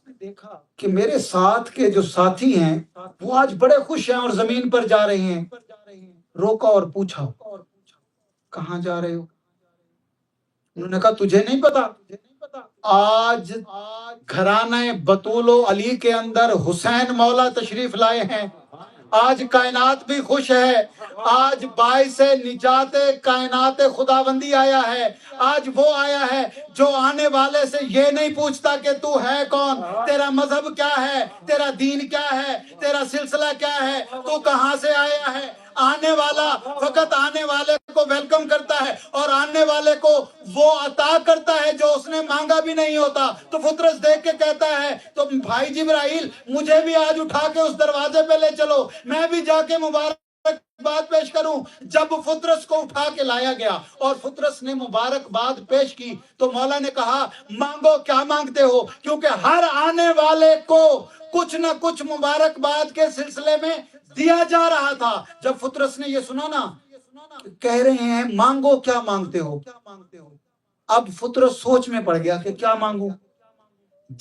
کہ میرے ساتھ کے جو ساتھی ہیں وہ آج بڑے خوش ہیں اور زمین پر جا رہے ہیں، روکا اور پوچھا کہاں جا رہے ہو؟ انہوں نے کہا تجھے نہیں پتا، آج گھرانہ بطول و علی کے اندر حسین مولا تشریف لائے ہیں، آج کائنات بھی خوش ہے، آج باعث نجات کائنات خداوندی آیا ہے، آج وہ آیا ہے جو آنے والے سے یہ نہیں پوچھتا کہ تو ہے کون، تیرا مذہب کیا ہے، تیرا دین کیا ہے، تیرا سلسلہ کیا ہے، تو کہاں سے آیا ہے۔ آنے والا فقط آنے والے کو ویلکم کرتا ہے اور آنے والے کو وہ عطا کرتا ہے جو اس نے مانگا بھی نہیں ہوتا۔ تو فطرس دیکھ کے کہتا ہے تو بھائی جبرائیل مجھے بھی آج اٹھا کے اس دروازے پہ لے چلو، میں بھی جا کے مبارک مبارکباد پیش کروں؟ جب فطرس کو اٹھا کے لایا گیا اور فطرس نے مبارکباد پیش کی تو مولا نے کہا مانگو کیا مانگتے ہو، کیونکہ ہر آنے والے کو کچھ نہ کچھ مبارکباد کے سلسلے میں دیا جا رہا تھا۔ جب فطرس نے یہ سنا نا، کہہ رہے ہیں مانگو کیا مانگتے ہو، اب فطرس سوچ میں پڑ گیا کہ کیا مانگوں۔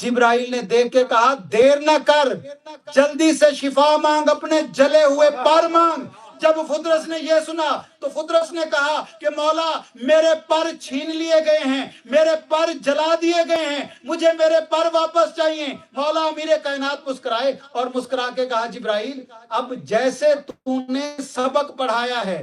جبرائیل نے دیکھ کے کہا دیر نہ کر، جلدی سے شفا مانگ، اپنے جلے ہوئے پر مانگ۔ جب فطرس نے یہ سنا تو فطرس نے کہا کہ مولا میرے پر چھین لیے گئے ہیں، میرے پر جلا دیے گئے ہیں، مجھے میرے پر واپس چاہیے۔ مولا امیر کائنات مسکرائے اور مسکرا کے کہا جبرائیل اب جیسے تو نے سبق پڑھایا ہے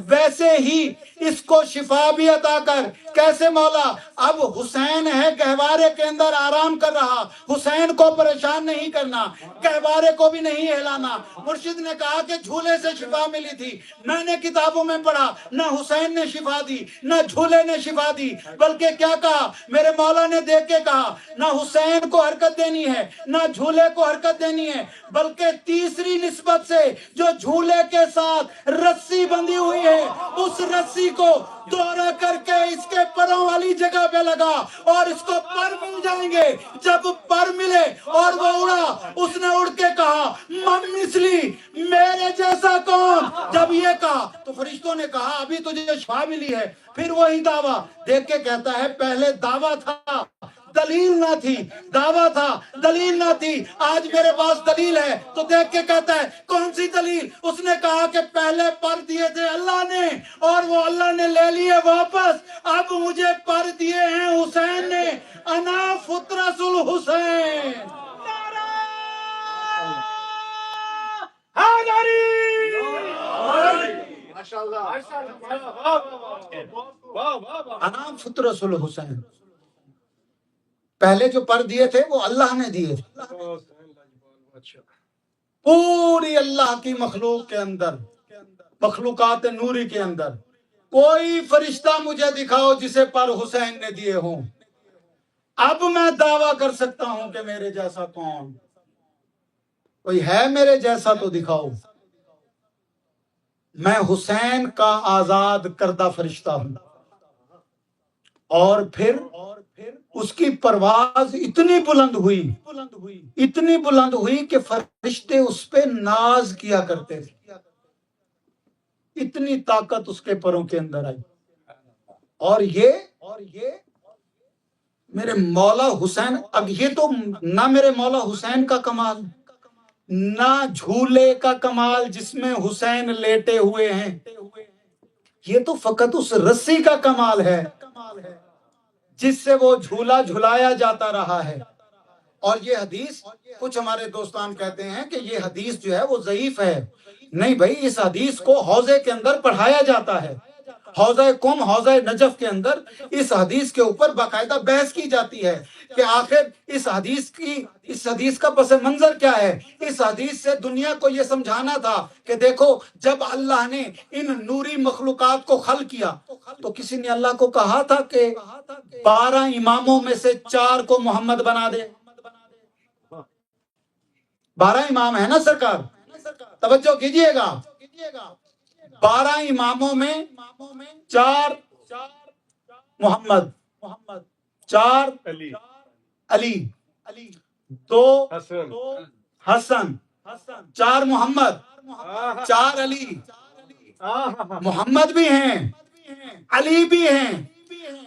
ویسے ہی اس کو شفا بھی عطا کر۔ کیسے مولا؟ اب حسین ہے گہوارے کے اندر آرام کر رہا، حسین کو پریشان نہیں کرنا، گہوارے کو بھی نہیں ہلانا۔ مرشد نے کہا کہ جھولے سے شفا ملی تھی، میں نے کتابوں میں پڑھا نہ حسین نے شفا دی نہ جھولے نے شفا دی، بلکہ کیا کہا میرے مولا نے دیکھ کے کہا نہ حسین کو حرکت دینی ہے نہ جھولے کو حرکت دینی ہے، بلکہ تیسری نسبت سے جو جھولے کے ساتھ رسی بندھی ہوئی ہے اس رسی کو دورہ کر کے اس کے پروں والی جگہ پہ لگا اور اس کو پر مل جائیں گے۔ جب پر ملے اور وہ اڑا، اس نے اڑ کے کہا من مثلی، میرے جیسا کون؟ جب یہ کہا تو فرشتوں نے کہا ابھی تجھے شفا ملی ہے۔ پھر وہی دعویٰ دیکھ کے کہتا ہے پہلے دعویٰ تھا دلیل نہ تھی، دعویٰ تھا دلیل نہ تھی، آج میرے پاس دلیل ہے۔ تو دیکھ کے کہتا ہے کون سی دلیل؟ اس نے کہا کہ پہلے پر دیے تھے اللہ نے اور وہ اللہ نے لے لیے واپس، اب مجھے پر دیے ہیں حسین نے، انا فطرس الحسین۔ انا فطرس الحسین، پہلے جو پر دیے تھے وہ اللہ نے دیے تھے۔ پوری اللہ کی مخلوق کے اندر، مخلوقات نوری کے اندر کوئی فرشتہ مجھے دکھاؤ جسے پر حسین نے دیے ہوں، اب میں دعویٰ کر سکتا ہوں کہ میرے جیسا کون؟ کوئی ہے میرے جیسا تو دکھاؤ۔ میں حسین کا آزاد کردہ فرشتہ ہوں۔ اور پھر اس کی پرواز اتنی بلند ہوئی کہ فرشتے اس پہ ناز کیا کرتے تھے، اتنی طاقت اس کے پروں کے اندر آئی۔ اور یہ میرے مولا حسین، اب یہ تو نہ میرے مولا حسین کا کمال نہ جھولے کا کمال جس میں حسین لیٹے ہوئے ہیں، یہ تو فقط اس رسی کا کمال ہے جس سے وہ جھولا جھلایا جاتا رہا ہے۔ اور یہ حدیث، کچھ ہمارے دوستان کہتے ہیں کہ یہ حدیث جو ہے وہ ضعیف ہے۔ نہیں بھائی، اس حدیث کو حوضے کے اندر پڑھایا جاتا ہے، حوضہ نجف کے اندر اس حدیث کے اوپر باقاعدہ بحث کی جاتی ہے کہ آخر اس حدیث کا پس منظر کیا ہے۔ اس حدیث سے دنیا کو یہ سمجھانا تھا کہ دیکھو جب اللہ نے ان نوری مخلوقات کو خلق کیا تو کسی نے اللہ کو کہا تھا کہ 12 اماموں میں سے 4 کو محمد بنا دے۔ 12 امام ہے نا سرکار، توجہ کیجئے گا، 12 اماموں میں 4 محمد، 4 علی، 2 حسن، 4 محمد، 4 علی۔ محمد بھی ہیں، علی بھی ہیں،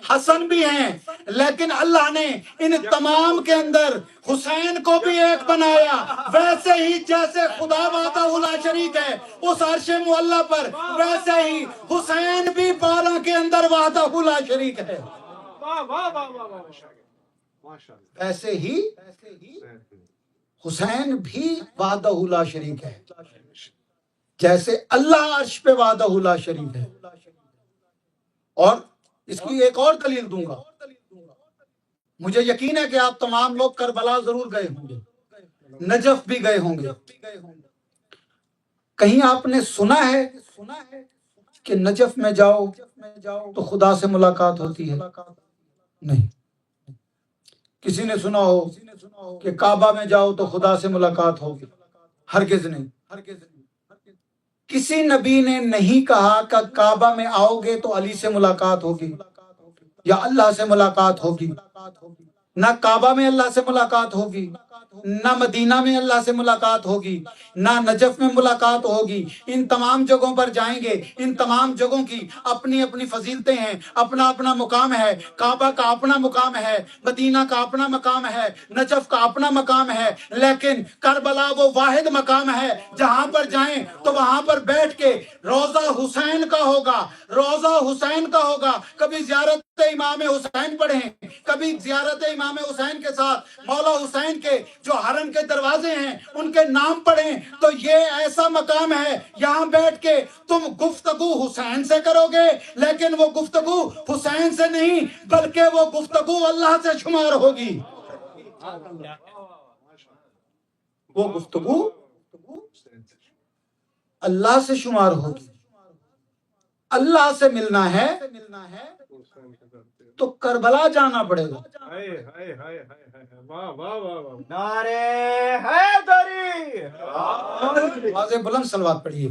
حسن بھی ہیں، لیکن اللہ نے ان تمام کے اندر حسین کو بھی ایک بنایا۔ ویسے ہی جیسے خدا وحدہ لا شریک ہے اس عرش معلی پر، ویسے ہی حسین بھی 12 کے اندر وحدہ لا شریک ہے۔ ایسے ہی حسین بھی وحدہ لا شریک ہے، جیسے اللہ عرش پہ وحدہ لا شریک ہے۔ اور اس کی ایک اور دلیل دوں گا، مجھے یقین ہے کہ آپ تمام لوگ کربلا ضرور گئے ہوں گے، نجف بھی گئے ہوں گے۔ کہیں آپ نے سنا ہے کہ نجف میں جاؤ تو خدا سے ملاقات ہوتی ہے؟ نہیں۔ کسی نے سنا ہو کہ کعبہ میں جاؤ تو خدا سے ملاقات ہوگی؟ ہرگز نہیں۔ کسی نبی نے نہیں کہا کہ کعبہ میں آؤ گے تو علی سے ملاقات ہوگی یا اللہ سے ملاقات ہوگی. نہ کعبہ میں اللہ سے ملاقات ہوگی، نہ مدینہ میں اللہ سے ملاقات ہوگی، نہ نجف میں ملاقات ہوگی. ان تمام جگہوں پر جائیں گے، ان تمام جگہوں کی اپنی اپنی فضیلتیں ہیں، اپنا اپنا مقام ہے. کعبہ کا اپنا مقام ہے، مدینہ کا اپنا مقام ہے، نجف کا اپنا مقام ہے، لیکن کربلا وہ واحد مقام ہے جہاں پر جائیں تو وہاں پر بیٹھ کے روضہ حسین کا ہوگا، روضہ حسین کا ہوگا. کبھی زیارت امام حسین پڑھیں، کبھی زیارت امام حسین کے ساتھ مولا حسین کے جو حرم کے دروازے ہیں ان کے نام پڑھیں. تو یہ ایسا مقام ہے، یہاں بیٹھ کے تم گفتگو حسین سے کرو گے، لیکن وہ گفتگو حسین سے نہیں بلکہ وہ گفتگو اللہ سے شمار ہوگی. وہ گفتگو اللہ سے شمار ہوگی. اللہ سے ملنا ہے تو کربلا جانا پڑے گا. نعرے حیدری. واضح بلند صلوات پڑھیے.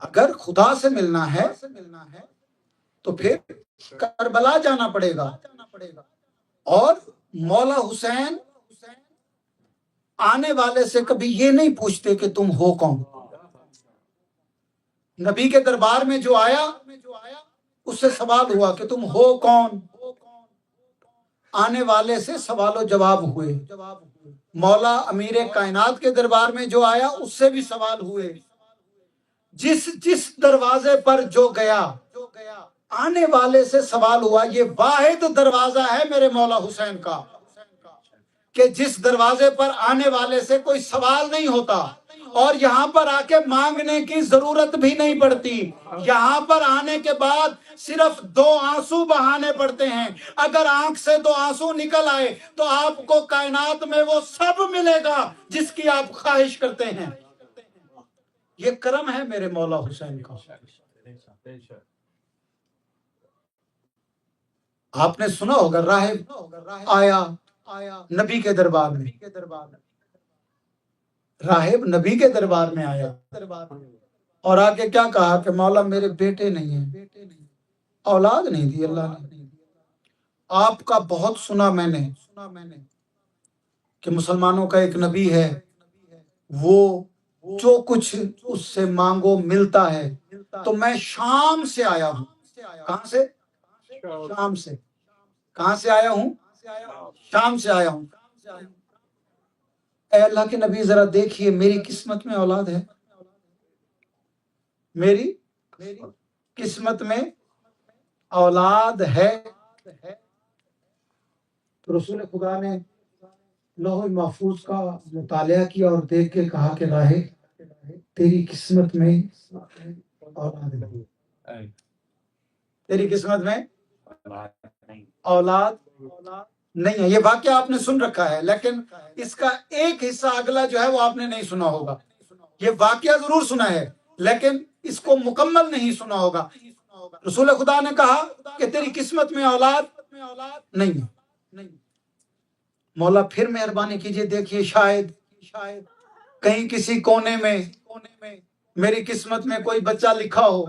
اگر خدا سے ملنا ہے تو پھر کربلا جانا پڑے گا. اور مولا حسین آنے والے سے کبھی یہ نہیں پوچھتے کہ تم ہو کون. نبی کے دربار میں جو آیا اس سے سوال ہوا کہ تم ہو کون. آنے والے سے سوال و جواب ہوئے. مولا امیر کائنات کے دربار میں جو آیا اس سے بھی سوال ہوئے. جس دروازے پر جو گیا آنے والے سے سوال ہوا. یہ واحد دروازہ ہے میرے مولا حسین کا کہ جس دروازے پر آنے والے سے کوئی سوال نہیں ہوتا اور یہاں پر آ کے مانگنے کی ضرورت بھی نہیں پڑتی. یہاں پر آنے کے بعد صرف 2 آنسو بہانے پڑتے ہیں. اگر آنکھ سے 2 آنسو نکل آئے تو آپ کو کائنات میں وہ سب ملے گا جس کی آپ خواہش کرتے ہیں. یہ کرم ہے میرے مولا حسین کا. آپ نے سنا ہوگا راہب آیا نبی کے دربار میں. راہب نبی کے دربار میں آیا اور آ کے کیا کہا کہ مولا میرے بیٹے نہیں ہیں، اولاد نہیں دی اللہ نے. آپ کا بہت سنا میں نے کہ مسلمانوں کا ایک نبی ہے، وہ جو کچھ اس سے مانگو ملتا ہے. تو میں شام سے آیا ہوں. کہاں سے؟ شام سے. کہاں سے آیا ہوں؟ شام سے آیا ہوں. اے اللہ کے نبی ذرا دیکھیے میری قسمت میں اولاد ہے، میری قسمت میں اولاد ہے. تو رسول خدا نے لوح محفوظ کا مطالعہ کیا اور دیکھ کے کہا کہ راہب تیری قسمت میں اولاد نہیں. تیری قسمت میں اولاد نہیں ہے. یہ واقعہ آپ نے سن رکھا ہے لیکن اس کا ایک حصہ اگلا جو ہے وہ آپ نے نہیں سنا ہوگا. یہ واقعہ ضرور سنا ہے لیکن اس کو مکمل نہیں سنا ہوگا. رسول خدا نے کہا کہ تیری قسمت میں اولاد نہیں ہے. مولا پھر مہربانی کیجئے دیکھیے شاید کہیں کسی کونے میں میری قسمت میں کوئی بچہ لکھا ہو.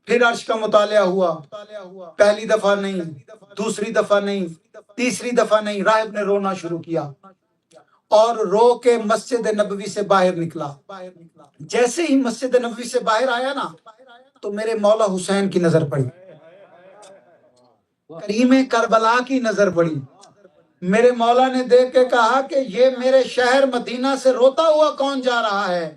پھر عرش کا مطالعہ ہوا. پہلی دفعہ نہیں، دوسری دفعہ نہیں، تیسری دفعہ نہیں. راہب نے رونا شروع کیا اور رو کے مسجد نبوی سے باہر نکلا. جیسے ہی مسجد نبوی سے باہر آیا نا تو میرے مولا حسین کی نظر پڑی، کریم کربلا کی نظر پڑی. میرے مولا نے دیکھ کے کہا کہ یہ میرے شہر مدینہ سے روتا ہوا کون جا رہا ہے؟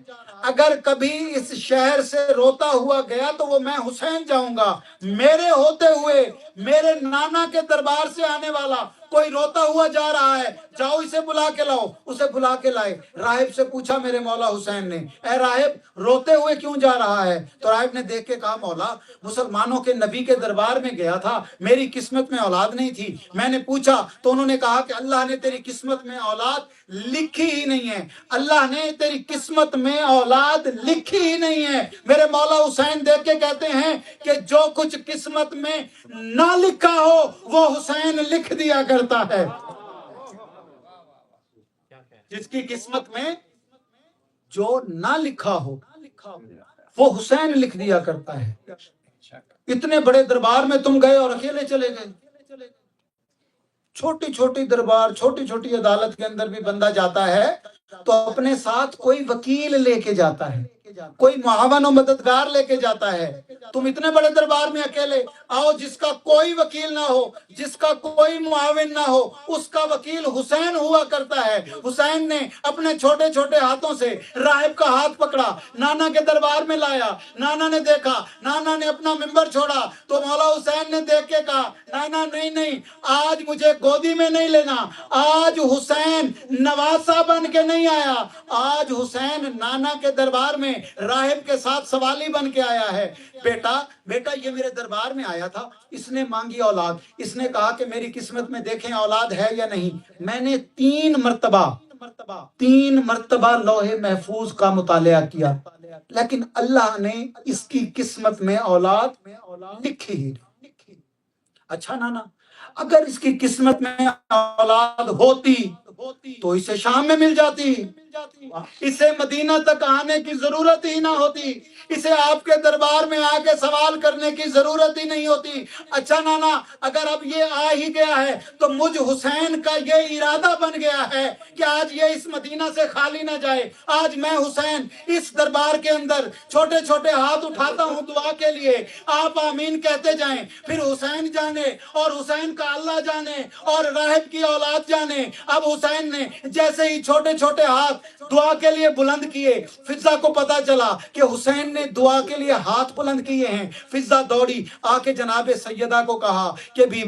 اگر کبھی اس شہر سے روتا ہوا گیا تو وہ میں حسین جاؤں گا. میرے ہوتے ہوئے میرے نانا کے دربار سے آنے والا کوئی روتا ہوا جا رہا ہے، جاؤ اسے بلا کے لاؤ. اسے بلا کے لائے. راہب سے پوچھا میرے مولا حسین نے، اے راہب روتے ہوئے کیوں جا رہا ہے؟ تو راہب نے دیکھ کے کہا مولا مسلمانوں کے نبی کے دربار میں گیا تھا، میری قسمت میں اولاد نہیں تھی. میں نے پوچھا تو انہوں نے کہا کہ اللہ نے تیری قسمت میں اولاد لکھی ہی نہیں ہے. اللہ نے تیری قسمت میں اولاد لکھی ہی نہیں ہے. میرے مولا حسین دیکھ کے کہتے ہیں کہ جو کچھ قسمت میں نہ لکھا ہو وہ حسین لکھ دیا کرتا ہے. جس کی قسمت میں جو نہ لکھا ہو وہ حسین لکھ دیا کرتا ہے. اتنے بڑے دربار میں تم گئے اور اکیلے چلے گئے. چھوٹی چھوٹی دربار، چھوٹی چھوٹی عدالت کے اندر بھی بندہ جاتا ہے تو اپنے ساتھ کوئی وکیل لے کے جاتا ہے، کوئی معاون و مددگار لے کے جاتا ہے. تم اتنے بڑے دربار میں اکیلے آؤ، جس کا کوئی وکیل نہ ہو، جس کا کوئی معاون نہ ہو، اس کا وکیل حسین ہوا کرتا ہے. حسین نے اپنے چھوٹے چھوٹے ہاتھوں سے راہب کا ہاتھ پکڑا، نانا کے دربار میں لایا. نانا نے دیکھا، نانا نے اپنا ممبر چھوڑا تو مولا حسین نے دیکھ کے کہا، نانا نہیں، آج مجھے گودی میں نہیں لینا. آج حسین نواسا بن کے نہیں آیا، آج حسین نانا کے دربار میں راہب کے ساتھ سوالی بن کے آیا ہے. بیٹا یہ میرے دربار میں آیا تھا، اس نے مانگی اولاد، اس نے کہا کہ میری قسمت میں دیکھیں اولاد ہے یا نہیں. میں نے 3 مرتبہ لوح محفوظ کا مطالعہ کیا، لیکن اللہ نے اس کی قسمت میں اولاد لکھی ہی نہیں. اچھا نانا، اگر اس کی قسمت میں اولاد ہوتی تو اسے شام میں مل جاتی، اسے مدینہ تک آنے کی ضرورت ہی نہ ہوتی، اسے آپ کے دربار میں آ کے سوال کرنے کی ضرورت ہی نہیں ہوتی. اچھا نانا، اگر اب یہ آ ہی گیا ہے تو مجھ حسین کا یہ ارادہ بن گیا ہے کہ آج یہ اس مدینہ سے خالی نہ جائے. آج میں حسین اس دربار کے اندر چھوٹے چھوٹے ہاتھ اٹھاتا ہوں دعا کے لیے، آپ آمین کہتے جائیں. پھر حسین جانے اور حسین کا اللہ جانے اور راہب کی اولاد جانے. اب حسین نے جیسے ہی چھوٹے چھوٹے ہاتھ دعا کے لیے بلند کیے، فضا کو پتا چلا کہ حسین نے دعا کے لیے ہاتھ بلند کیے ہیں. فضا دوڑی آ کے جناب سیدہ کو کہا کہ بی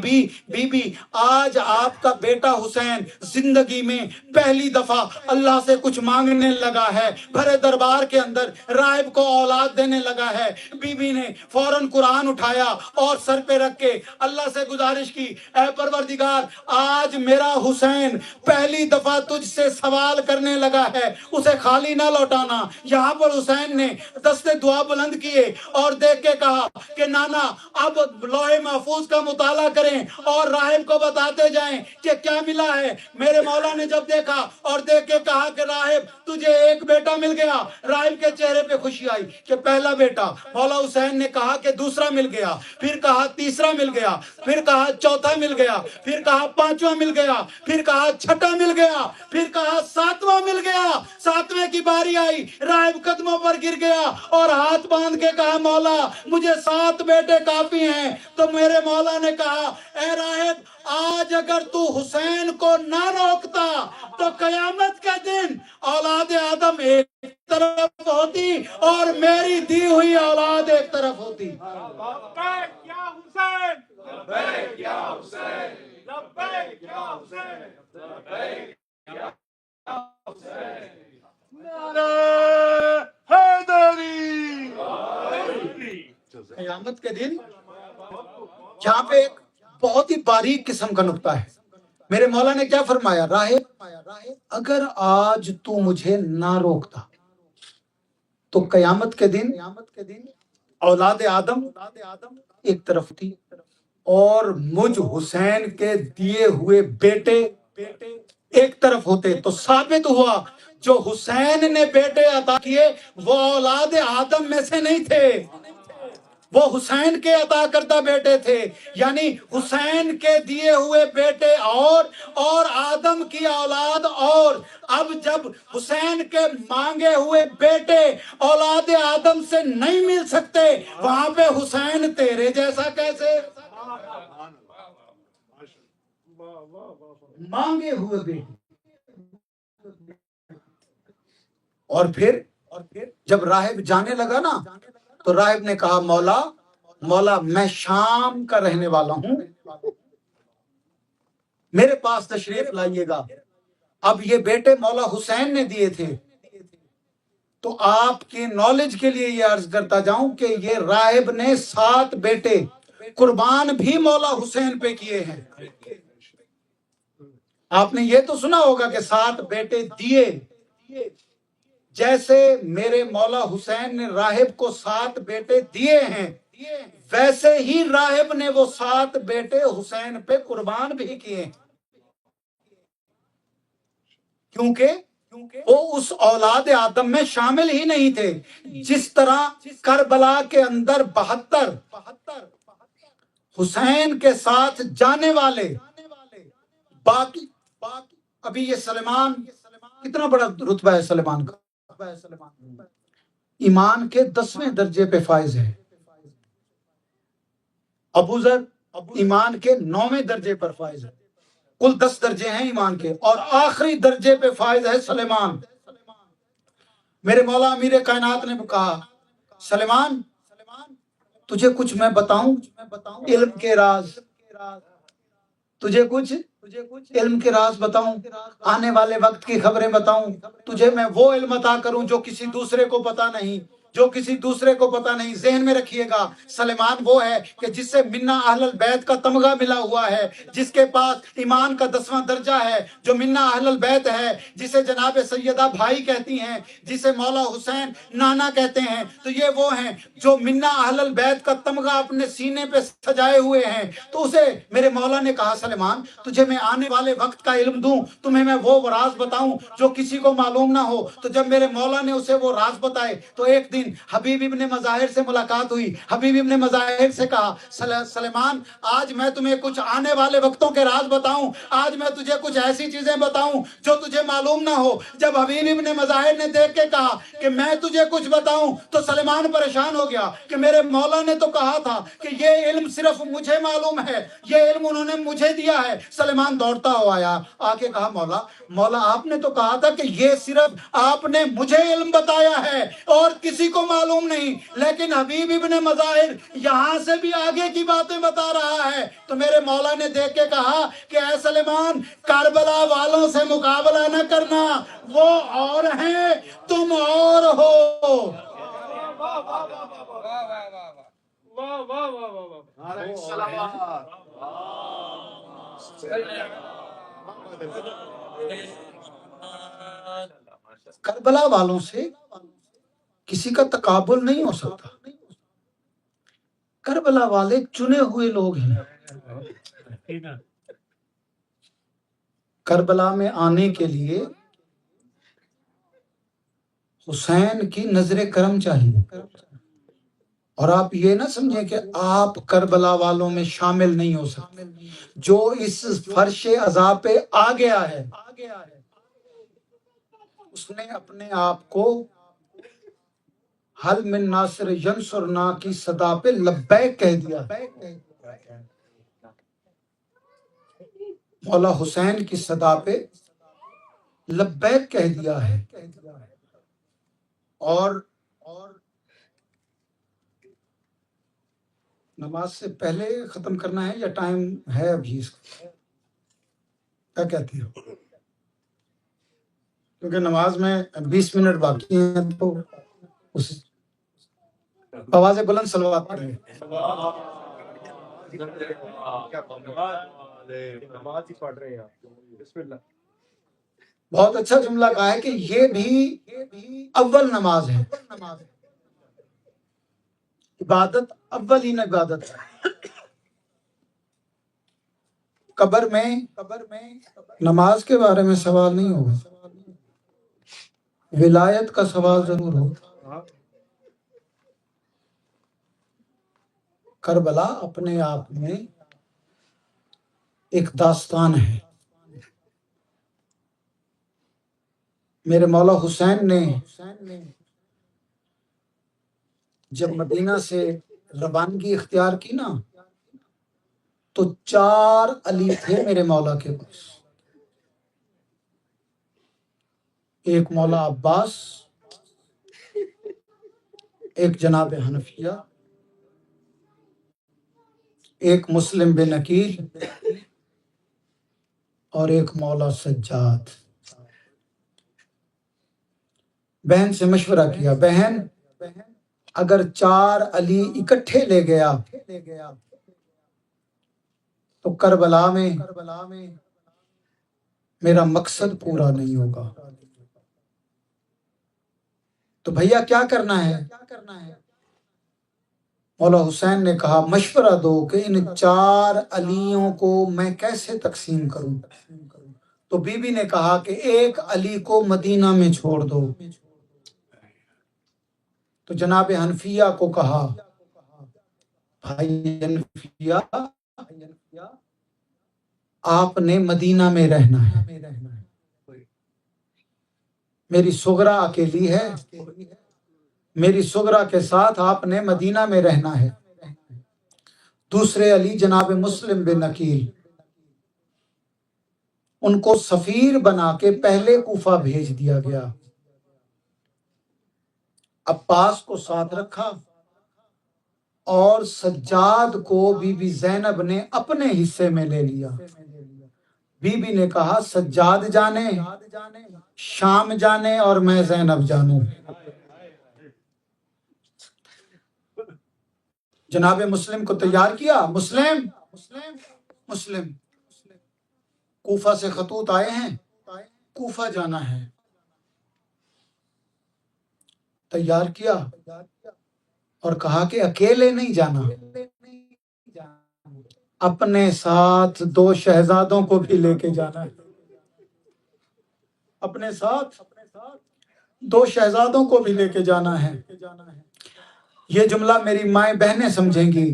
بی آج آپ کا بیٹا حسین زندگی میں پہلی دفعہ اللہ سے کچھ مانگنے لگا ہے، بھرے دربار کے اندر راہب کو اولاد دینے لگا ہے. بی بی نے فوراً قرآن اٹھایا اور سر پہ رکھ کے اللہ سے گزارش کی، اے پروردگار آج میرا حسین پہلی دفعہ تجھ سے سوال کرنے لگا ہے، اسے خالی نہ لوٹانا. یہاں پر حسین نے دستے دعا بلند کیے اور دیکھ کے کہا کہ نانا اب لوح محفوظ کا مطالعہ کریں اور راہب کو بتاتے جائیں کہ کیا ملا ہے. میرے مولا نے جب دیکھا اور دیکھ کے کہا کہ راہب تجھے ایک بیٹا مل گیا، راہب کے چہرے پہ خوشی آئی کہ پہلا بیٹا. مولا حسین نے کہا کہ دوسرا مل گیا، پھر کہا تیسرا مل گیا، پھر کہا چوتھا مل گیا، پھر کہا پانچواں مل گیا، پھر کہا چھٹا مل گیا، پھر کہا ساتواں مل گیا. ساتویں کی باری آئی، راہب قدموں پر گر گیا اور ہاتھ باندھ کے کہا مولا مجھے 7 بیٹے کافی ہیں. تو میرے مولا نے کہا اے راہب آج اگر تو حسین کو نہ روکتا تو قیامت کے دن اولاد آدم ایک طرف ہوتی اور میری دی ہوئی اولاد ایک طرف ہوتی. لبیک یا حسین، لبیک یا حسین، لبیک یا حسین، لبیک یا حسین. نعرہ حیدری. قیامت کے دن یہاں پہ ایک بہت ہی باریک قسم کا نکتہ ہے. میرے مولا نے کیا فرمایا، راہب اگر آج تو مجھے نہ روکتا تو قیامت کے دن اولاد آدم ایک طرف تھی اور مجھ حسین کے دیے ہوئے بیٹے ایک طرف ہوتے. تو ثابت ہوا جو حسین نے بیٹے عطا کیے وہ اولاد آدم میں سے نہیں تھے، وہ حسین کے عطا کردہ بیٹے تھے. یعنی حسین کے دیے ہوئے بیٹے اور آدم کی اولاد اور. اب جب حسین کے مانگے ہوئے بیٹے اولاد آدم سے نہیں مل سکتے، وہاں پہ حسین تیرے جیسا کیسے؟ مانگے ہوئے بیٹے. اور پھر جب راہب جانے لگا نا تو راہب نے کہا مولا میں شام کا رہنے والا ہوں، میرے پاس تشریف لائیے گا. اب یہ بیٹے مولا حسین نے دیے تھے تو آپ کی نالج کے لیے یہ عرض کرتا جاؤں کہ یہ راہب نے 7 بیٹے قربان بھی مولا حسین پہ کیے ہیں. آپ نے یہ تو سنا ہوگا کہ 7 بیٹے دیے. جیسے میرے مولا حسین نے راہب کو 7 بیٹے دیے ہیں، ویسے ہی راہب نے وہ 7 بیٹے حسین پہ قربان بھی کیے. کیونکہ وہ اس اولاد آدم میں شامل ہی نہیں تھے. جس طرح کربلا کے اندر 72 حسین کے ساتھ جانے والے باقی. ابھی یہ سلیمان کتنا بڑا رتبہ ہے سلیمان کا، ایمان کے 10ویں درجے پہ فائز ہے. ابو ذر ایمان کے 9ویں درجے پر فائز ہے. کل 10 درجے ہیں ایمان کے، اور آخری درجے پہ فائز ہے سلیمان. میرے مولا امیر کائنات نے کہا سلیمان تجھے کچھ میں بتاؤں علم کے راز، تجھے کچھ علم کے راز بتاؤں، آنے والے وقت کی خبریں بتاؤں، تجھے میں وہ علم عطا کروں جو کسی دوسرے کو پتا نہیں، جو کسی دوسرے کو پتا نہیں. ذہن میں رکھیے گا سلیمان وہ ہے کہ جس سے منا اہل البیت کا تمغہ ملا ہوا ہے، جس کے پاس ایمان کا 10واں درجہ ہے، جو منا اہل البیت ہے، جسے جناب سیدہ بھائی کہتی ہیں، جسے مولا حسین نانا کہتے ہیں. تو یہ وہ ہیں جو منا اہل البیت کا تمغہ اپنے سینے پہ سجائے ہوئے ہیں. تو اسے میرے مولا نے کہا سلیمان تجھے میں آنے والے وقت کا علم دوں، تمہیں میں وہ راز بتاؤں جو کسی کو معلوم نہ ہو. تو جب میرے مولا نے اسے وہ راز بتائے تو ایک دن حبیب ابن مظاہر سے ملاقات ہوئی. حبیب ابن مظاہر سے کہا سلیمان آج میں تمہیں کچھ آنے والے وقتوں کے راز بتاؤں، آج میں تجھے کچھ ایسی چیزیں بتاؤں جو تجھے معلوم نہ ہو. جب حبیب ابن مظاہر نے دیکھ کے کہا کہ میں تجھے کچھ بتاؤں تو سلیمان پریشان ہو گیا کہ میرے مولا نے تو کہا تھا کہ یہ علم صرف مجھے معلوم ہے، یہ علم انہوں نے مجھے دیا ہے. سلیمان دوڑتا ہوا آیا، آ کے کہا مولا آپ نے تو کہا تھا کہ یہ صرف آپ نے مجھے علم بتایا ہے اور کسی کو معلوم نہیں، لیکن حبیب ابن مظاہر یہاں سے بھی آگے کی باتیں بتا رہا ہے. تو میرے مولا نے دیکھ کے کہا کہ اے سلیمان کربلا والوں سے مقابلہ نہ کرنا، وہ اور ہیں تم اور ہو. واہ واہ واہ واہ واہ. نعرہ صلوات. کربلا والوں سے کسی کا تقابل نہیں ہو سکتا. کربلا والے چنے ہوئے لوگ ہیں. کربلا میں آنے کے لیے حسین کی نظر کرم چاہیے. اور آپ یہ نہ سمجھیں کہ آپ کربلا والوں میں شامل نہیں ہو سکتے. جو اس فرش عذاب پہ آ گیا ہے اس نے اپنے آپ کو حل من ناصر ینصرنا کی صدا پہ لبیک کہہ دیا. مولا حسین کی صدا پہ لبیک کہہ دیا ہے. اور نماز سے پہلے ختم کرنا ہے یا ٹائم ہے ابھی اس کا؟ کیا کہتی ہو؟ کیونکہ نماز میں 20 منٹ باقی ہیں تو اس آواز بلند صلوات پڑھیں. نماز ہی پڑھ رہے ہیں آپ. بسم اللہ. بہت اچھا جملہ کہا ہے کہ یہ بھی اول نماز ہے. عبادت اولین عبادت ہے. قبر میں نماز کے بارے میں سوال نہیں ہوگا، ولایت کا سوال ضرور ہوگا. کربلا اپنے آپ میں ایک داستان ہے. میرے مولا حسین نے جب مدینہ سے روانگی اختیار کی نا تو 4 علی تھے میرے مولا کے پاس. ایک مولا عباس، ایک جناب حنفیہ، ایک مسلم بن عقیل اور ایک مولا سجاد. بہن سے مشورہ کیا، بہن اگر 4 علی اکٹھے لے گیا تو کربلا میں میرا مقصد پورا نہیں ہوگا. تو بھیا کیا کرنا ہے؟ مولا حسین نے کہا مشورہ دو کہ ان 4 علیوں کو میں کیسے تقسیم کروں. تو بی بی نے کہا کہ ایک علی کو مدینہ میں چھوڑ دو. تو جناب حنفیہ کو کہا بھائی حنفیہ آپ نے مدینہ میں رہنا ہے، میری صغرا اکیلی ہے، میری صغرا کے ساتھ آپ نے مدینہ میں رہنا ہے. دوسرے علی جناب مسلم بن عقیل، ان کو سفیر بنا کے پہلے کوفہ بھیج دیا گیا. عباس کو ساتھ رکھا اور سجاد کو بی بی زینب نے اپنے حصے میں لے لیا. بی بی نے کہا سجاد جانے، شام جانے اور میں زینب جانوں. جناب مسلم کو تیار کیا. مسلم کوفہ سے خطوط آئے ہیں، کوفہ جانا ہے. تیار کیا اور کہا کہ اکیلے نہیں جانا، اپنے ساتھ 2 شہزادوں کو بھی لے کے جانا ہے. اپنے ساتھ 2 شہزادوں کو بھی لے کے جانا ہے. یہ جملہ میری مائیں بہنیں سمجھیں گی.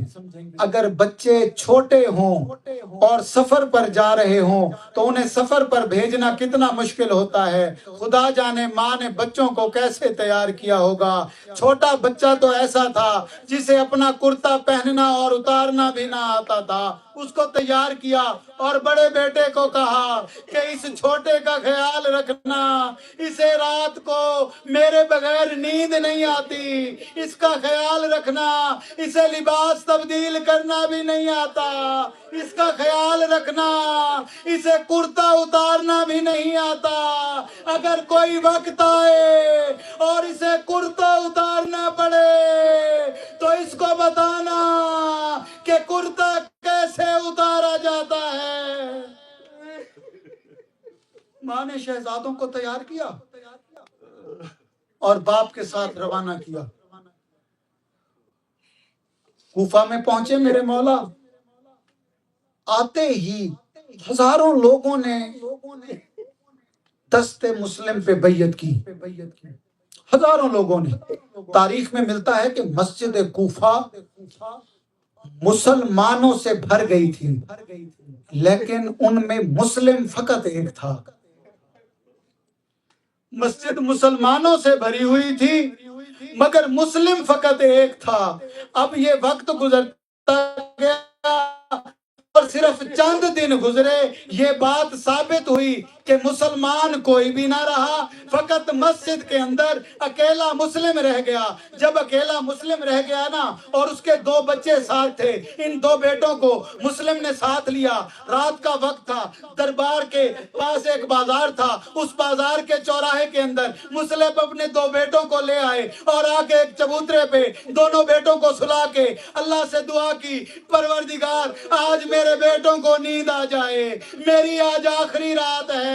اگر بچے چھوٹے ہوں اور سفر پر جا رہے ہوں تو انہیں سفر پر بھیجنا کتنا مشکل ہوتا ہے. خدا جانے ماں نے بچوں کو کیسے تیار کیا ہوگا. چھوٹا بچہ تو ایسا تھا جسے اپنا کرتا پہننا اور اتارنا بھی نہ آتا تھا، اس کو تیار کیا اور بڑے بیٹے کو کہا کہ اس چھوٹے کا خیال رکھنا، اسے رات کو میرے بغیر نیند نہیں آتی، اس کا خیال رکھنا، اسے لباس تبدیل کرنا بھی نہیں آتا، اس کا خیال رکھنا، اسے کرتا اتارنا بھی نہیں آتا. اگر کوئی وقت آئے اور اسے کرتا اتارنا پڑے تو اس کو بتانا کہ کرتا کیسے اتارا جاتا ہے. ماں نے شہزادوں کو تیار کیا اور باپ کے ساتھ روانہ کیا. کوفہ میں پہنچے میرے مولا. آتے ہی ہزاروں لوگوں نے دست مسلم پہ بیعت کی. ہزاروں لوگوں نے. تاریخ میں ملتا ہے کہ مسجد کوفہ مسلمانوں سے بھر گئی تھی، لیکن ان میں مسلم فقط ایک تھا. مسجد مسلمانوں سے بھری ہوئی تھی مگر مسلم فقط ایک تھا. اب یہ وقت گزرتا گیا اور صرف چند دن گزرے، یہ بات ثابت ہوئی کہ مسلمان کوئی بھی نہ رہا، فقط مسجد کے اندر اکیلا مسلم رہ گیا. جب اکیلا مسلم رہ گیا نا اور اس کے 2 بچے ساتھ تھے، ان 2 بیٹوں کو مسلم نے ساتھ لیا. رات کا وقت تھا، دربار کے پاس ایک بازار تھا، اس بازار کے چوراہے کے اندر مسلم اپنے 2 بیٹوں کو لے آئے اور آ کے ایک چبوترے پہ دونوں بیٹوں کو سلا کے اللہ سے دعا کی، پروردگار آج میرے بیٹوں کو نیند آ جائے، میری آج آخری رات ہے،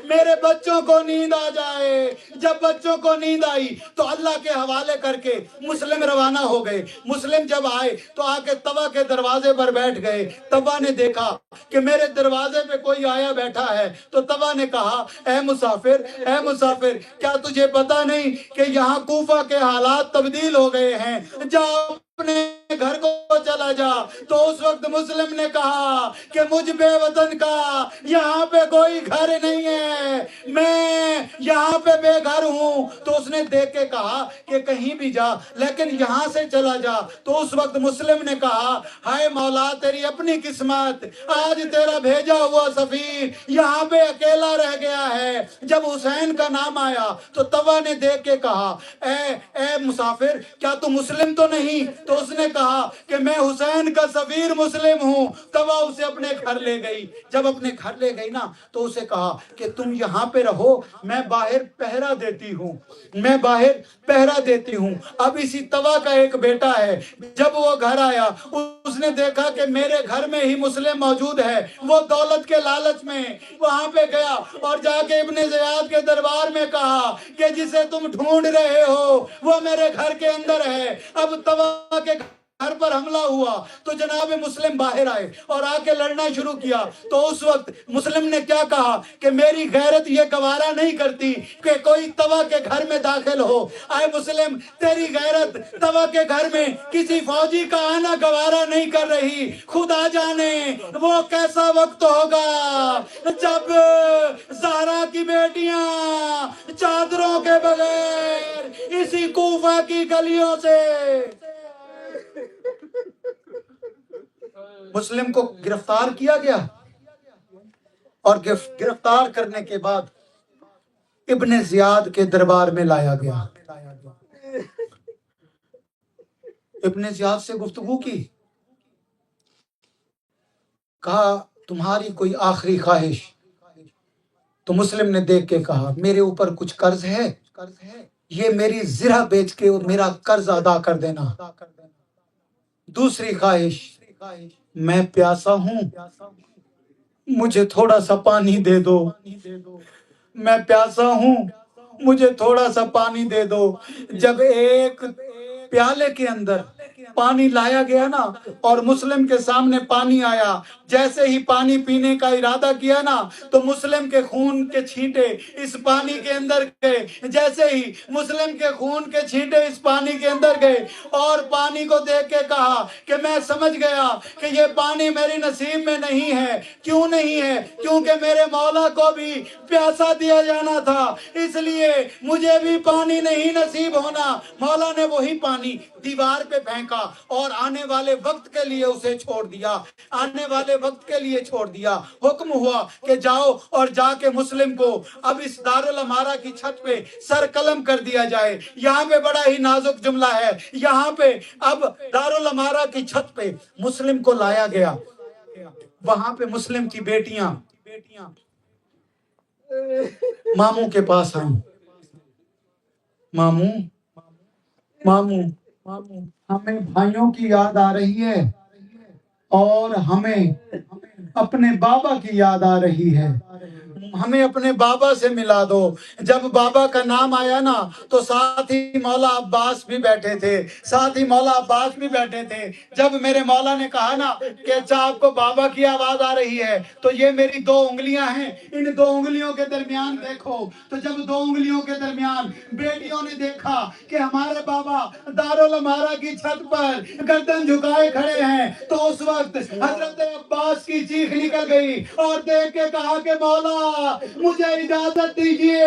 میرے بچوں کو نیند آ جائے. جب بچوں کو نیند آئی تو اللہ کے حوالے کر کے مسلم روانہ ہو گئے. مسلم جب آئے تو آ کے توا کے دروازے پر بیٹھ گئے. توا نے دیکھا کہ میرے دروازے پہ کوئی آیا بیٹھا ہے تو توا نے کہا اے مسافر کیا تجھے پتا نہیں کہ یہاں کوفہ کے حالات تبدیل ہو گئے ہیں، جا اپنے گھر کو چلا جا. تو اس وقت مسلم نے کہا کہ مجھ بے وطن کا یہاں پہ کوئی گھر نہیں ہے، میں یہاں پہ بے گھر ہوں. تو اس نے دیکھ کے کہا کہ کہیں بھی جا لیکن یہاں سے چلا جا. تو اس وقت مسلم نے کہا ہائے مولا تیری اپنی قسمت، آج تیرا بھیجا ہوا سفیر یہاں پہ اکیلا رہ گیا ہے. جب حسین کا نام آیا تو توا نے دیکھ کے کہا اے مسافر کیا تو مسلم تو نہیں؟ تو اس نے کہا کہ میں حسین کا سفیر مسلم ہوں. توا اسے اپنے گھر لے گئی. جب اپنے گھر لے گئی نا تو اسے کہا کہ تم یہاں پہ رہو، میں باہر پہرا دیتی ہوں. اب اسی توا کا ایک بیٹا ہے، جب وہ گھر آیا اس نے دیکھا کہ میرے گھر میں ہی مسلم موجود ہے. وہ دولت کے لالچ میں وہاں پہ گیا اور جا کے ابن زیاد کے دربار میں کہا کہ جسے تم ڈھونڈ رہے ہو وہ میرے گھر کے اندر ہے. اب توا کے گھر پر حملہ ہوا تو جناب مسلم باہر آئے اور آ کے لڑنا شروع کیا، تو اس وقت مسلم نے کیا کہا کہ میری غیرت یہ گوارا نہیں کرتی کہ کوئی توا کے گھر میں داخل ہو۔ آئے مسلم، تیری غیرت توا کے گھر میں کسی فوجی کا آنا گوارا نہیں کر رہی۔ خدا جانے وہ کیسا وقت ہوگا جب زہرا کی بیٹیاں چادروں کے بغیر اسی کوفہ کی گلیوں سے مسلم کو گرفتار کیا گیا، اور گرفتار کرنے کے بعد ابن زیاد کے دربار میں لایا گیا۔ ابن زیاد سے گفتگو کی، کہا تمہاری کوئی آخری خواہش؟ تو مسلم نے دیکھ کے کہا میرے اوپر کچھ قرض ہے، یہ میری زرہ بیچ کے میرا قرض ادا کر دینا۔ دوسری خواہش، میں پیاسا ہوں، مجھے تھوڑا سا پانی دے دو، میں پیاسا ہوں، مجھے تھوڑا سا پانی دے دو۔ جب ایک پیالے کے اندر پانی لایا گیا نا اور مسلم کے سامنے پانی آیا، جیسے ہی پانی پینے کا ارادہ کیا نا تو مسلم کے خون کے چھینٹے اس پانی کے اندر گئے۔ جیسے ہی مسلم کے خون کے چھینٹے اس پانی کے اندر گئے اور پانی کو دیکھ کے کہا کہ میں سمجھ گیا کہ یہ پانی میری نصیب میں نہیں ہے۔ کیوں نہیں ہے؟ کیونکہ میرے مولا کو بھی پیاسا دیا جانا تھا، اس لیے مجھے بھی پانی نہیں نصیب ہونا۔ مولا نے وہی پانی دیوار پہ پھینکا اور آنے والے وقت کے لیے اسے چھوڑ دیا، آنے والے وقت کے لیے چھوڑ دیا۔ حکم ہوا کہ جاؤ اور جا کے مسلم کو اب اس دارالامارہ کی چھت پہ سر قلم کر دیا جائے۔ یہاں پہ بڑا ہی نازک جملہ ہے، یہاں پہ اب دارالامارہ کی چھت پہ مسلم کو لایا گیا۔ وہاں پہ مسلم کی بیٹیاں ماموں کے پاس آئیں، ماموں ہمیں بھائیوں کی یاد آ رہی ہے اور ہمیں اپنے بابا کی یاد آ رہی ہے، ہمیں اپنے بابا سے ملا دو۔ جب بابا کا نام آیا نا تو ساتھ ہی مولا عباس بھی بیٹھے تھے، ساتھ ہی مولا عباس بھی بیٹھے تھے۔ جب میرے مولا نے کہا نا کہ اچھا آپ کو بابا کی آواز آ رہی ہے تو یہ میری دو انگلیاں ہیں، ان دو انگلیوں کے درمیان دیکھو۔ تو جب دو انگلیوں کے درمیان بیٹیوں نے دیکھا کہ ہمارے بابا دارالامارہ کی چھت پر گردن جھکائے کھڑے ہیں تو اس وقت حضرت عباس کی چیخ نکل گئی اور دیکھ کے کہا کہ مولا مجھے اجازت دیجئے،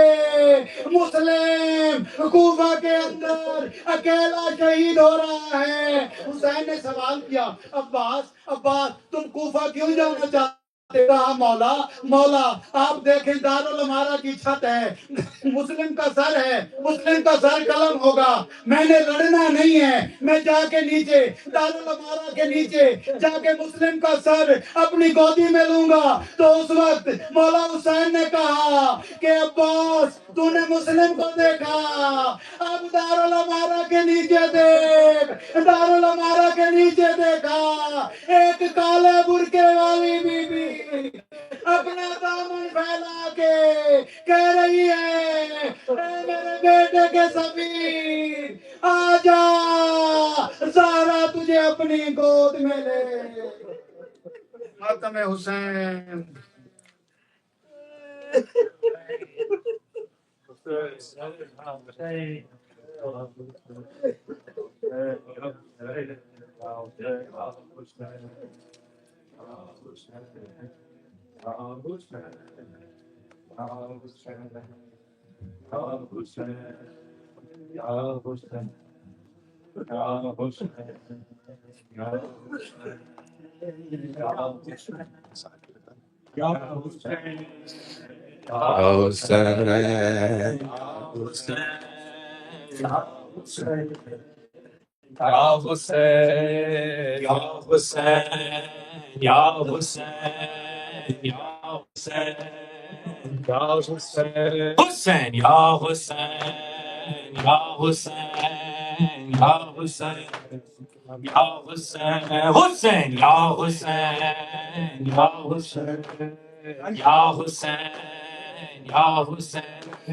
مسلم کوفہ کے اندر اکیلا شہید ہو رہا ہے۔ حسین نے سوال کیا عباس تم کوفہ کیوں جانا چاہتے؟ کہا مولا آپ دیکھیں دارالامارہ کی چھت ہے، مسلم کا سر ہے، مسلم کا سر قلم ہوگا، میں نے لڑنا نہیں ہے، میں جا کے نیچے دارالامارہ کے نیچے جا کے مسلم کا سر اپنی گودی میں لوں گا۔ تو اس وقت مولا حسین نے کہا کہ عباس تو نے مسلم کو دیکھا، اب دارالامارہ کے نیچے دیکھ، دارالامارہ کے نیچے دیکھا ایک کالے برقعے والی بی بی اپنا دامن پھیلا کے کہہ رہی ہے اے میرے بیٹے کے سفیر آجا، زہرا تجھے اپنی گود میں لے۔ ماتم حسین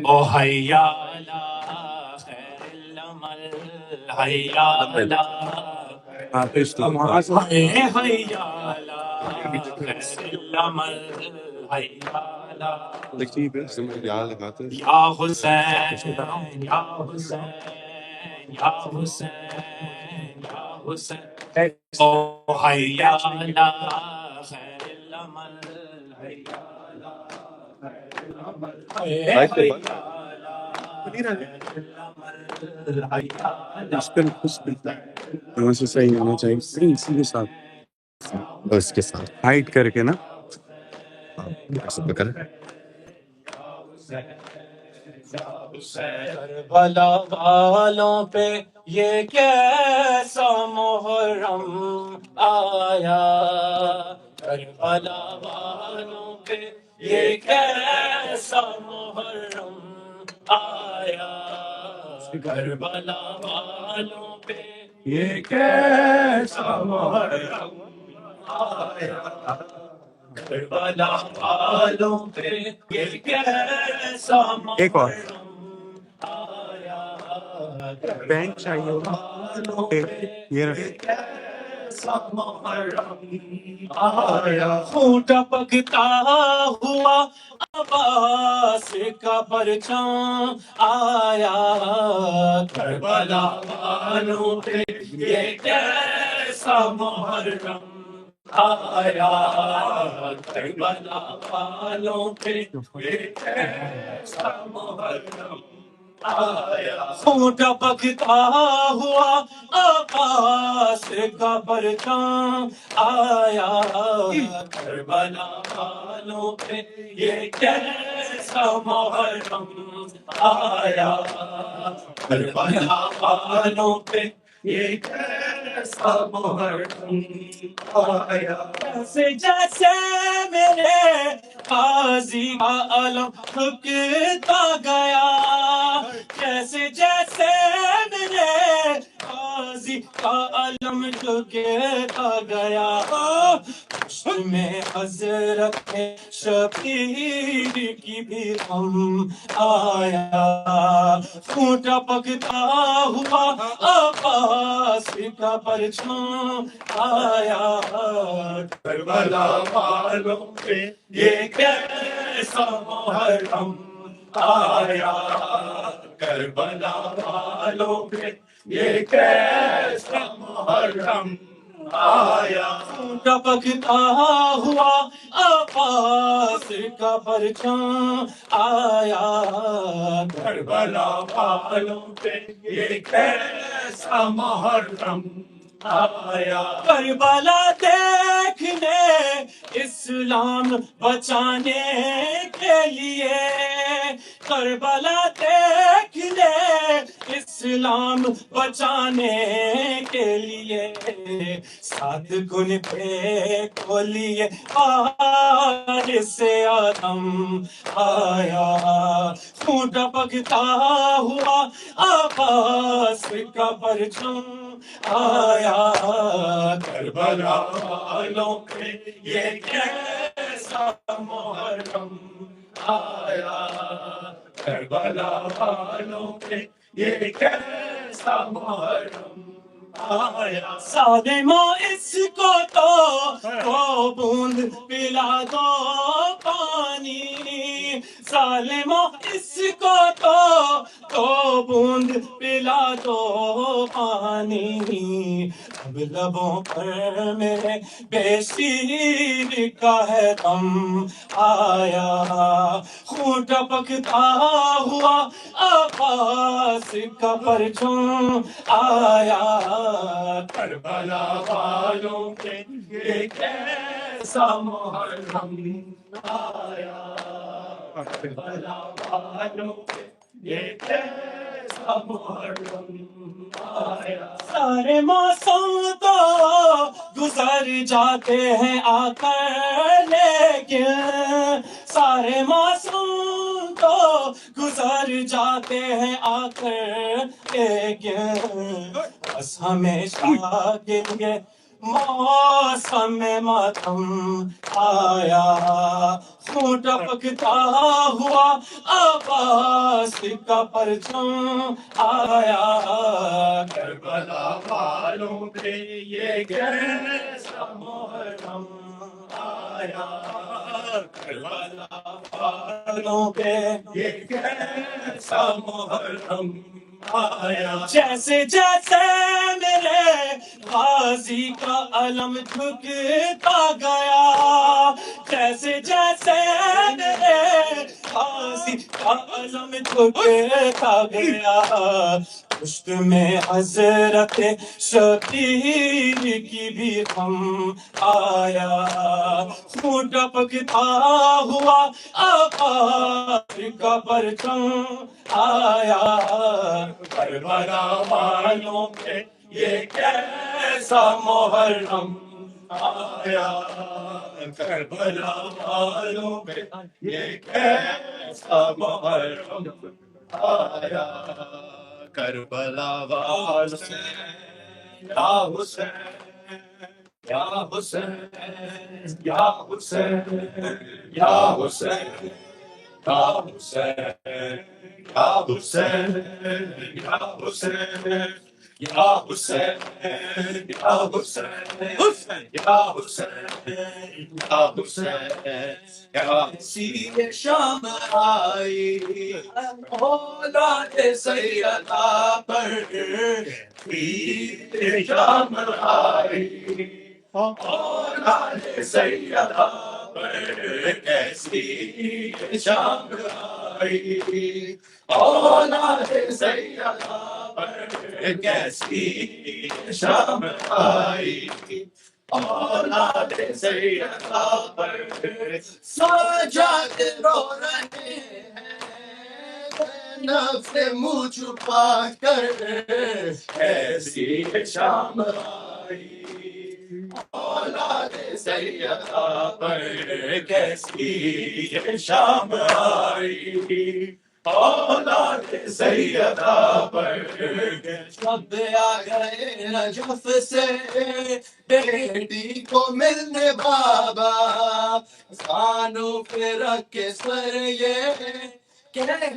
او حیا علی خیر العمل، حیا علی یا حسین یا حسین یا حسین یا حسین او حیا علی خیر العمل حیا علی خیر العمل حیا علی خیر العمل حیا علی سے صحیح ہونا چاہیے اسی کے ساتھ اس کے ساتھ ہائٹ کر کے نا کریں کربلا والوں پہ یہ کیسا محرم آیا، کربلا والوں پہ یہ کیسا محرم آیا، کربلا والوں پہ یہ کیسا محرم آیا، کربلا والوں پہ یہ کیسا ایک اور محرم آیا، بینچ چاہیے ہوگا والوں پہ یہ رکھ یہ کیسا محرم آیا، خون ٹپکتا ہوا عباس کا پرچم آیا، کربلا والوں پہ یہ کیسا محرم آیا، کربلا والوں پہ یہ کیسا محرم آیا، خون ٹپکتا ہوا عباس کا پرچم آیا، کربلا والوں پہ یہ کیسا محرم آیا، کربلا والوں پہ یہ کیسا محرم آیا، جیسے جیسے میرے قاضی کا علم جھکتا گیا، جیسے جیسے میرے قاضی کا علم جھکتا گیا، عشق میں حضرت شبیر کی بھی غم آیا، خون ٹپکتا ہوا عباس کا پرچم آیا، کربلا والوں پہ یہ کیسا محرم آیا، کربلا والوں پہ یہ کیسا محرم آیا، ٹپکتا ہوا عباس کا پرچم آیا، کربلا والوں پہ یہ کیسا محرم آیا، کربلا دیکھنے اسلام بچانے کے لیے، کربلا دیکھنے اسلام بچانے کے لیے، سات گن پہ کھولیے پہاڑ سے آدم آیا، خون ٹپکتا ہوا عباس کا پرچم آیا، کربلا والوں پہ یہ کیسا محرم آیا، کربلا والوں پہ یہ کیسا محرم آیا، سالمو اس کو تو بوند پلا دو پانی، سالمو اس کو تو بوند پلا دو پانی، اب لبوں پر میرے بے شیر کا ہے غم آیا، خون ٹپکتا ہوا عباس کا پرچم آیا، کربلا والوں پہ یہ کیسا محرم آیا، کربلا والوں پہ یہ کیسا محرم آیا، سارے موسم تو گزر جاتے ہیں آ کر، لیکن سارے موسم تو گزر جاتے ہیں آ کر، لیکن بس ہمیشہ کے لیے موسم ماتم آیا، خون ٹپکتا ہوا عباس کا پرچم آیا، کربلا والوں پہ یہ کیسا محرم آیا، کربلا والوں پہ یہ کیسا محرم آیا، جیسے جیسے میرے غازی کا علم جھکتا گیا، جیسے جیسے میرے غازی کا علم جھکتا گیا، پشت میں حضرت شبیر کی بھی غم آیا، خون ٹپکتا ہوا آقا کا پرچم آیا، کربلا والوں پہ یہ کیسا محرم آیا، کربلا والوں پہ یہ کیسا محرم آیا، کربلا والوں سے یا حسین یا حسین یا حسین یا حسین یا حسین یا حسین یا حسین یا حسین یا حسین یا حسین یا حسین یا حسین شام آئی اولاد سیدہ پر عید شام آئی اولاد سیدہ پر کیسی شام آئی، اولاد سیدہ پر کیسی شام آئی، اولاد سیدہ پر سجاد رو رہے ہیں نفس منہ چھپا کر، ایسی شام آئی، اولاد سیدہ پر کیسی شام آئی، اولاد سیدہ پر شب آ گئے نجف سے بیٹی کو ملنے بابا، زانوں پہ رکھ کے سر یہ کہنے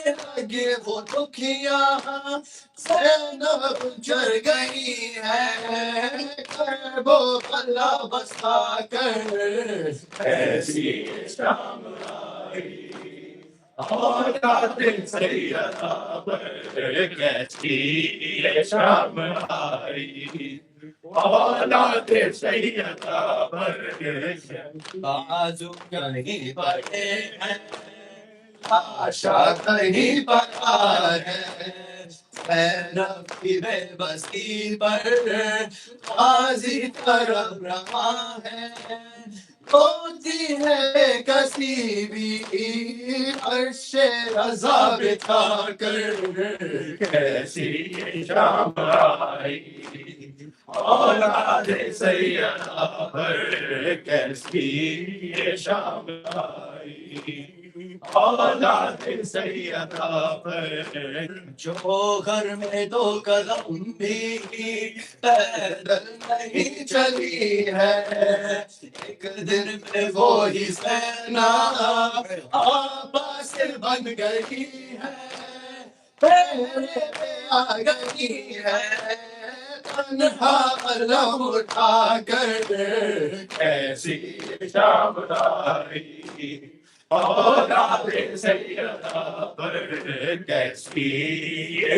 لگے وہ دکھیاں، زینب چڑھ گئی ہے کرب و بلا بسا کر، ایسی شام آئی، اولاد سیدہ پر کیسی شام آئی، اولاد سیدہ پر بازو کہیں پڑے ہیں، آشا کہیں پکا ہے، زینب کی بے بسی پر غازی طرف رہا ہے، ہوتی ہے کسی بھی عرش رضا بٹھا کر، کیسی شام آئی، اولاد سیدہ پر کیسی شام آئی، اولاد سیدہ پر جو گھر میں دو قدم بھی پیدل نہیں چلی ہے، ایک دن میں وہی زینب آبا سے بن گئی ہے، پیرے پہ آ گئی ہے تنہا قلم اٹھا کر، ایسی شام آئی، اولاد سیدہ پر کیسی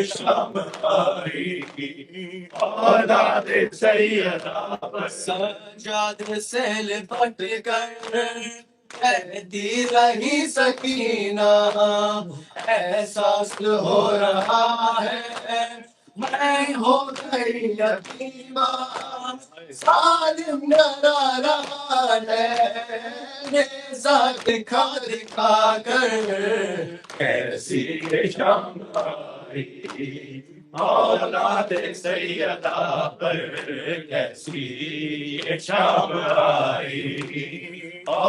شام آئی، اولاد سیدہ پر سجاد سے لپٹ کر کہتی رہی سکینہ، احساس ہو رہا ہے میں ہو گئی یتیمہ، ظالم ڈرا رہا ہے نیزہ دکھا دکھا کر، کیسی شام آئی، اولاد سیدہ پر کیسی شام آئی،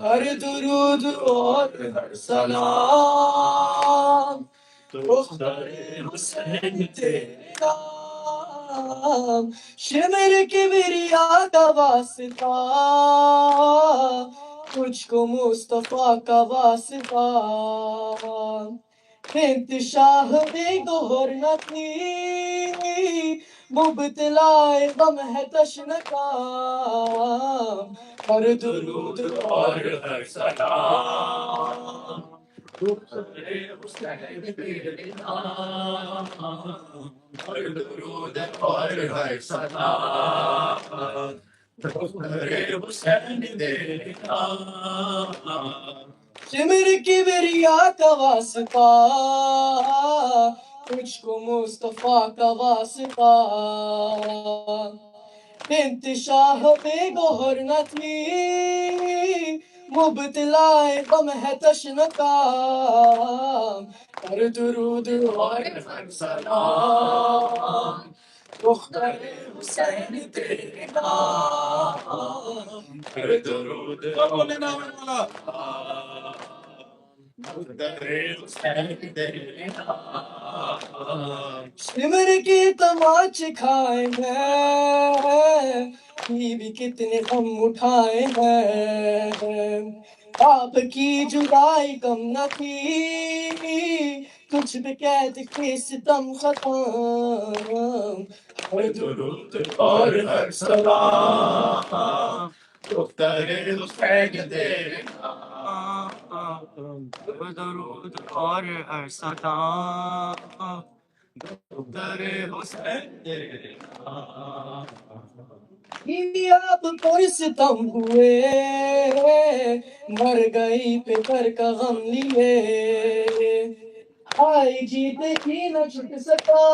ہر درود اور ہر سلام دختر حسین تیرے نام، شمر کبریا کا واسطہ تجھ کو مصطفیٰ کا واسطہ، انتشاہ بے گہر نہ تھی مبتلا غم ہے تشنکام، ہر درود اور ہر سلام دختر حسین تیرے نام، ہر درود اور ہر سلام دختر حسین تیرے نام، شمر کبریا کا واسطہ تجھ کو مصطفیٰ کا واسطہ، انتشاہ بے گہر نہ تھی مبتلا غم ہے تشنکام، ہر درود اور ہر سلام دختر حسین تیرے نام، ہر درود اور ہر سلام دختر حسین تیرے نام، سمر کی تماچ کھائے ہیں بھی کتنے غم اٹھائے ہیں، آپ کی جدائی کم نہ تھی کچھ بھی قید کے ستم ختم، ہر درود اور ہر سلام دختر حسین تیرے نام، درود اور ہر سلام دختر حسین تیرے نام، آپ پر ستم ہوئے مر گئی پہ کر کا غم لیے، آئی جیت کی نہ چھٹ سکا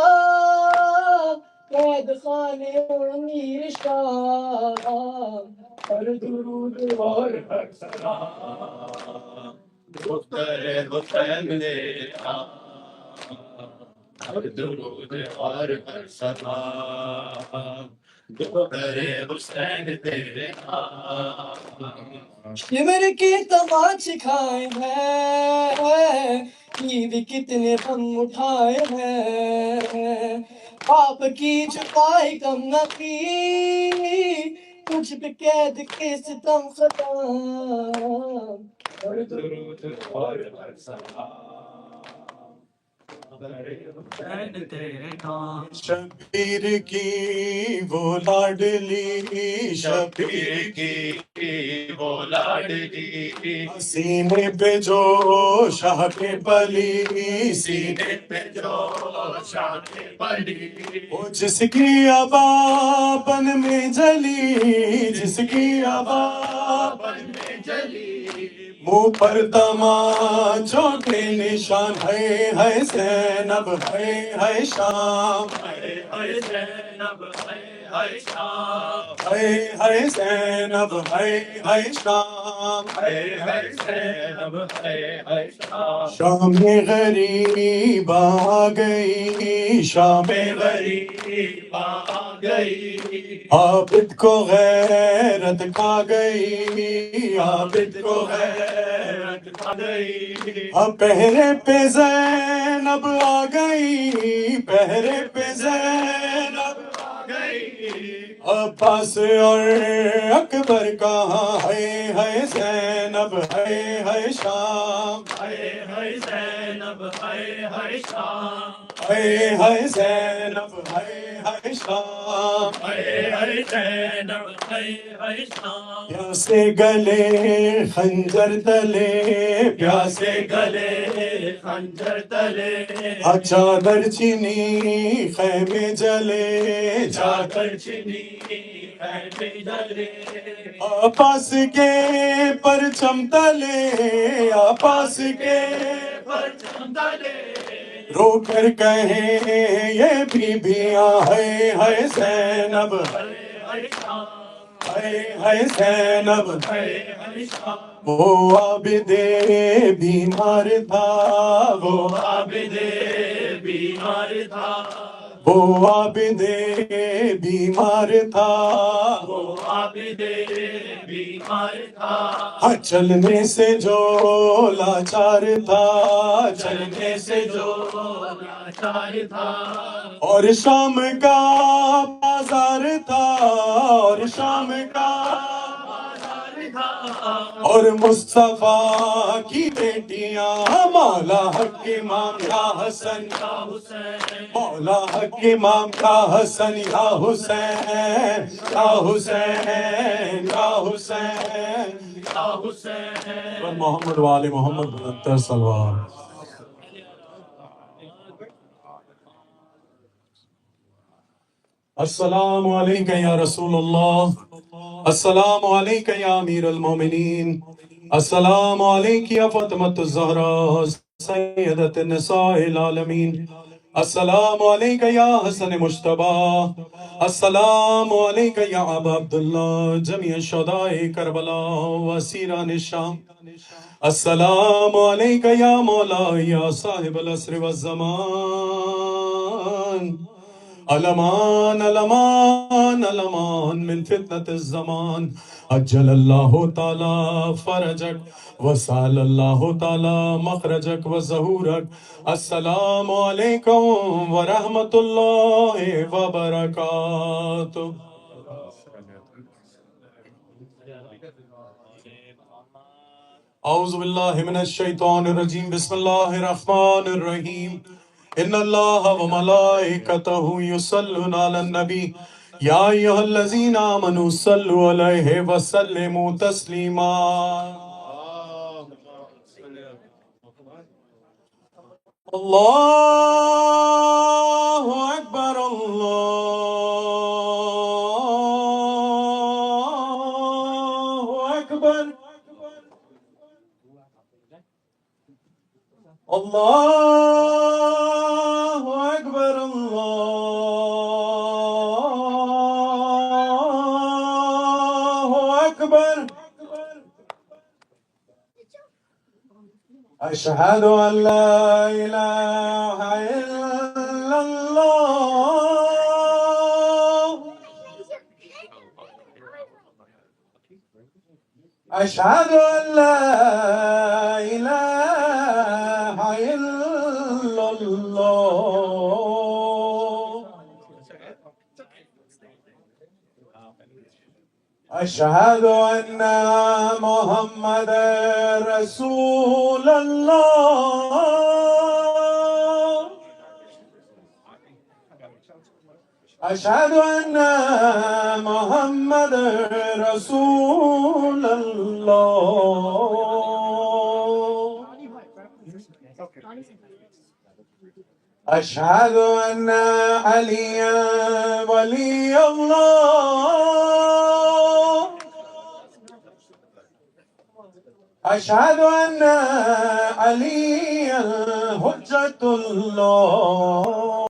قید خانے امیر شام، ہر درود اور ہر سلام دختر حسین تیرے نام، ہر درود اور ہر سلام دختر حسین تیرے نام، شمر کی تماچ کھائے ہیں بھی کتنے غم اٹھائے ہیں، آپ کی چھپائی کم نہ تھی کچھ بھی قید کے ستم ختم، ہر درود اور ہر سلام شبیر کی وہ لاڈلی، شبیر کی وہ لاڈلی، سینے پہ جو شاہ کے پلی، سینے پہ جو شاہ کے پلی، وہ جس کی آبا بن میں جلی، جس کی آبا بن میں جلی، منہ پر تماچوں کے نشان ہے زینب ہے شام، ہے زینب ہے شام، ہے زینب ہے شام، ہے زینب ہے شام، شام میں غریب آ گئی، شام میں غریب آ گئی، عابد کو غیرت کھا گئی، عابد کو غیرت کھا گئی، پہرے پہ زینب آ گئی، پہرے پہ زینب آ گئی، عباس اور اکبر کہاں ہے زینب ہے شام، ہے زینب ہے شام، ہے زینب ہے شام، ہے زینب ہے شام، پیاسے گلے خنجر تلے، پیاسے گلے خنجر تلے، چادر چنی خیمے جلے، چادر چنی خیمے جلے، آپاس کے پرچم تلے، آپاس کے پرچم تلے، رو کر کہیں یہ بیبیاں ہے زینب ہے زینب ہے شام، وہ عابد بیمار تھا، وہ عابد بیمار تھا، وہ عابد بیمار تھا، وہ عابد بیمار تھا، ہاں چلنے سے جو لاچار تھا، چلنے سے جو لاچار تھا، اور شام کا بازار تھا، اور شام کا بازار تھا، اور مصطفیٰ کی بیٹیاں مولا حق امام یا حسن، یا حسین، مولا حق امام کا حسن یا حسین، یا حسین، یا حسین، یا حسین. اور محمد وآل محمد بلندتر صلوات. السلام علیکم یا رسول اللہ، السلام علیکم یا امیر المومنین، السلام علیکم یا فاطمۃ الزہرا سیدۃ النساء العالمین، السلام علیکم یا حسن مجتبی، السلام علیکم یا ابا عبداللہ جمیع شہداء کربلا و اسیران الشام، السلام علیکم یا مولا یا صاحب العصر والزمان، الامان الامان الامان من فتنة الزمان، اجل اللہ تعالی فرجک وسال اللہ تعالی مخرجک وظہورک. السلام علیکم ورحمۃ اللہ وبرکاتہ. اعوذ باللہ من الشیطان الرجیم، بسم اللہ الرحمن الرحیم. ان اللہ وملائکتہ یصلون علی النبی یا ایھا الذین آمنوا صلوا علیہ وسلموا تسلیما. اللہ اکبر، اللہ اکبر، اللہ اکبر، اللہ اکبر. اشہد ان لا الہ الا اللہ، اشہد ان لا الہ الا اللہ، اشہد ان محمد رسول اللہ، اشہد ان محمد رسول اللہ، اشہد ان علی ولی اللہ، اشہد ان علی حجت اللہ.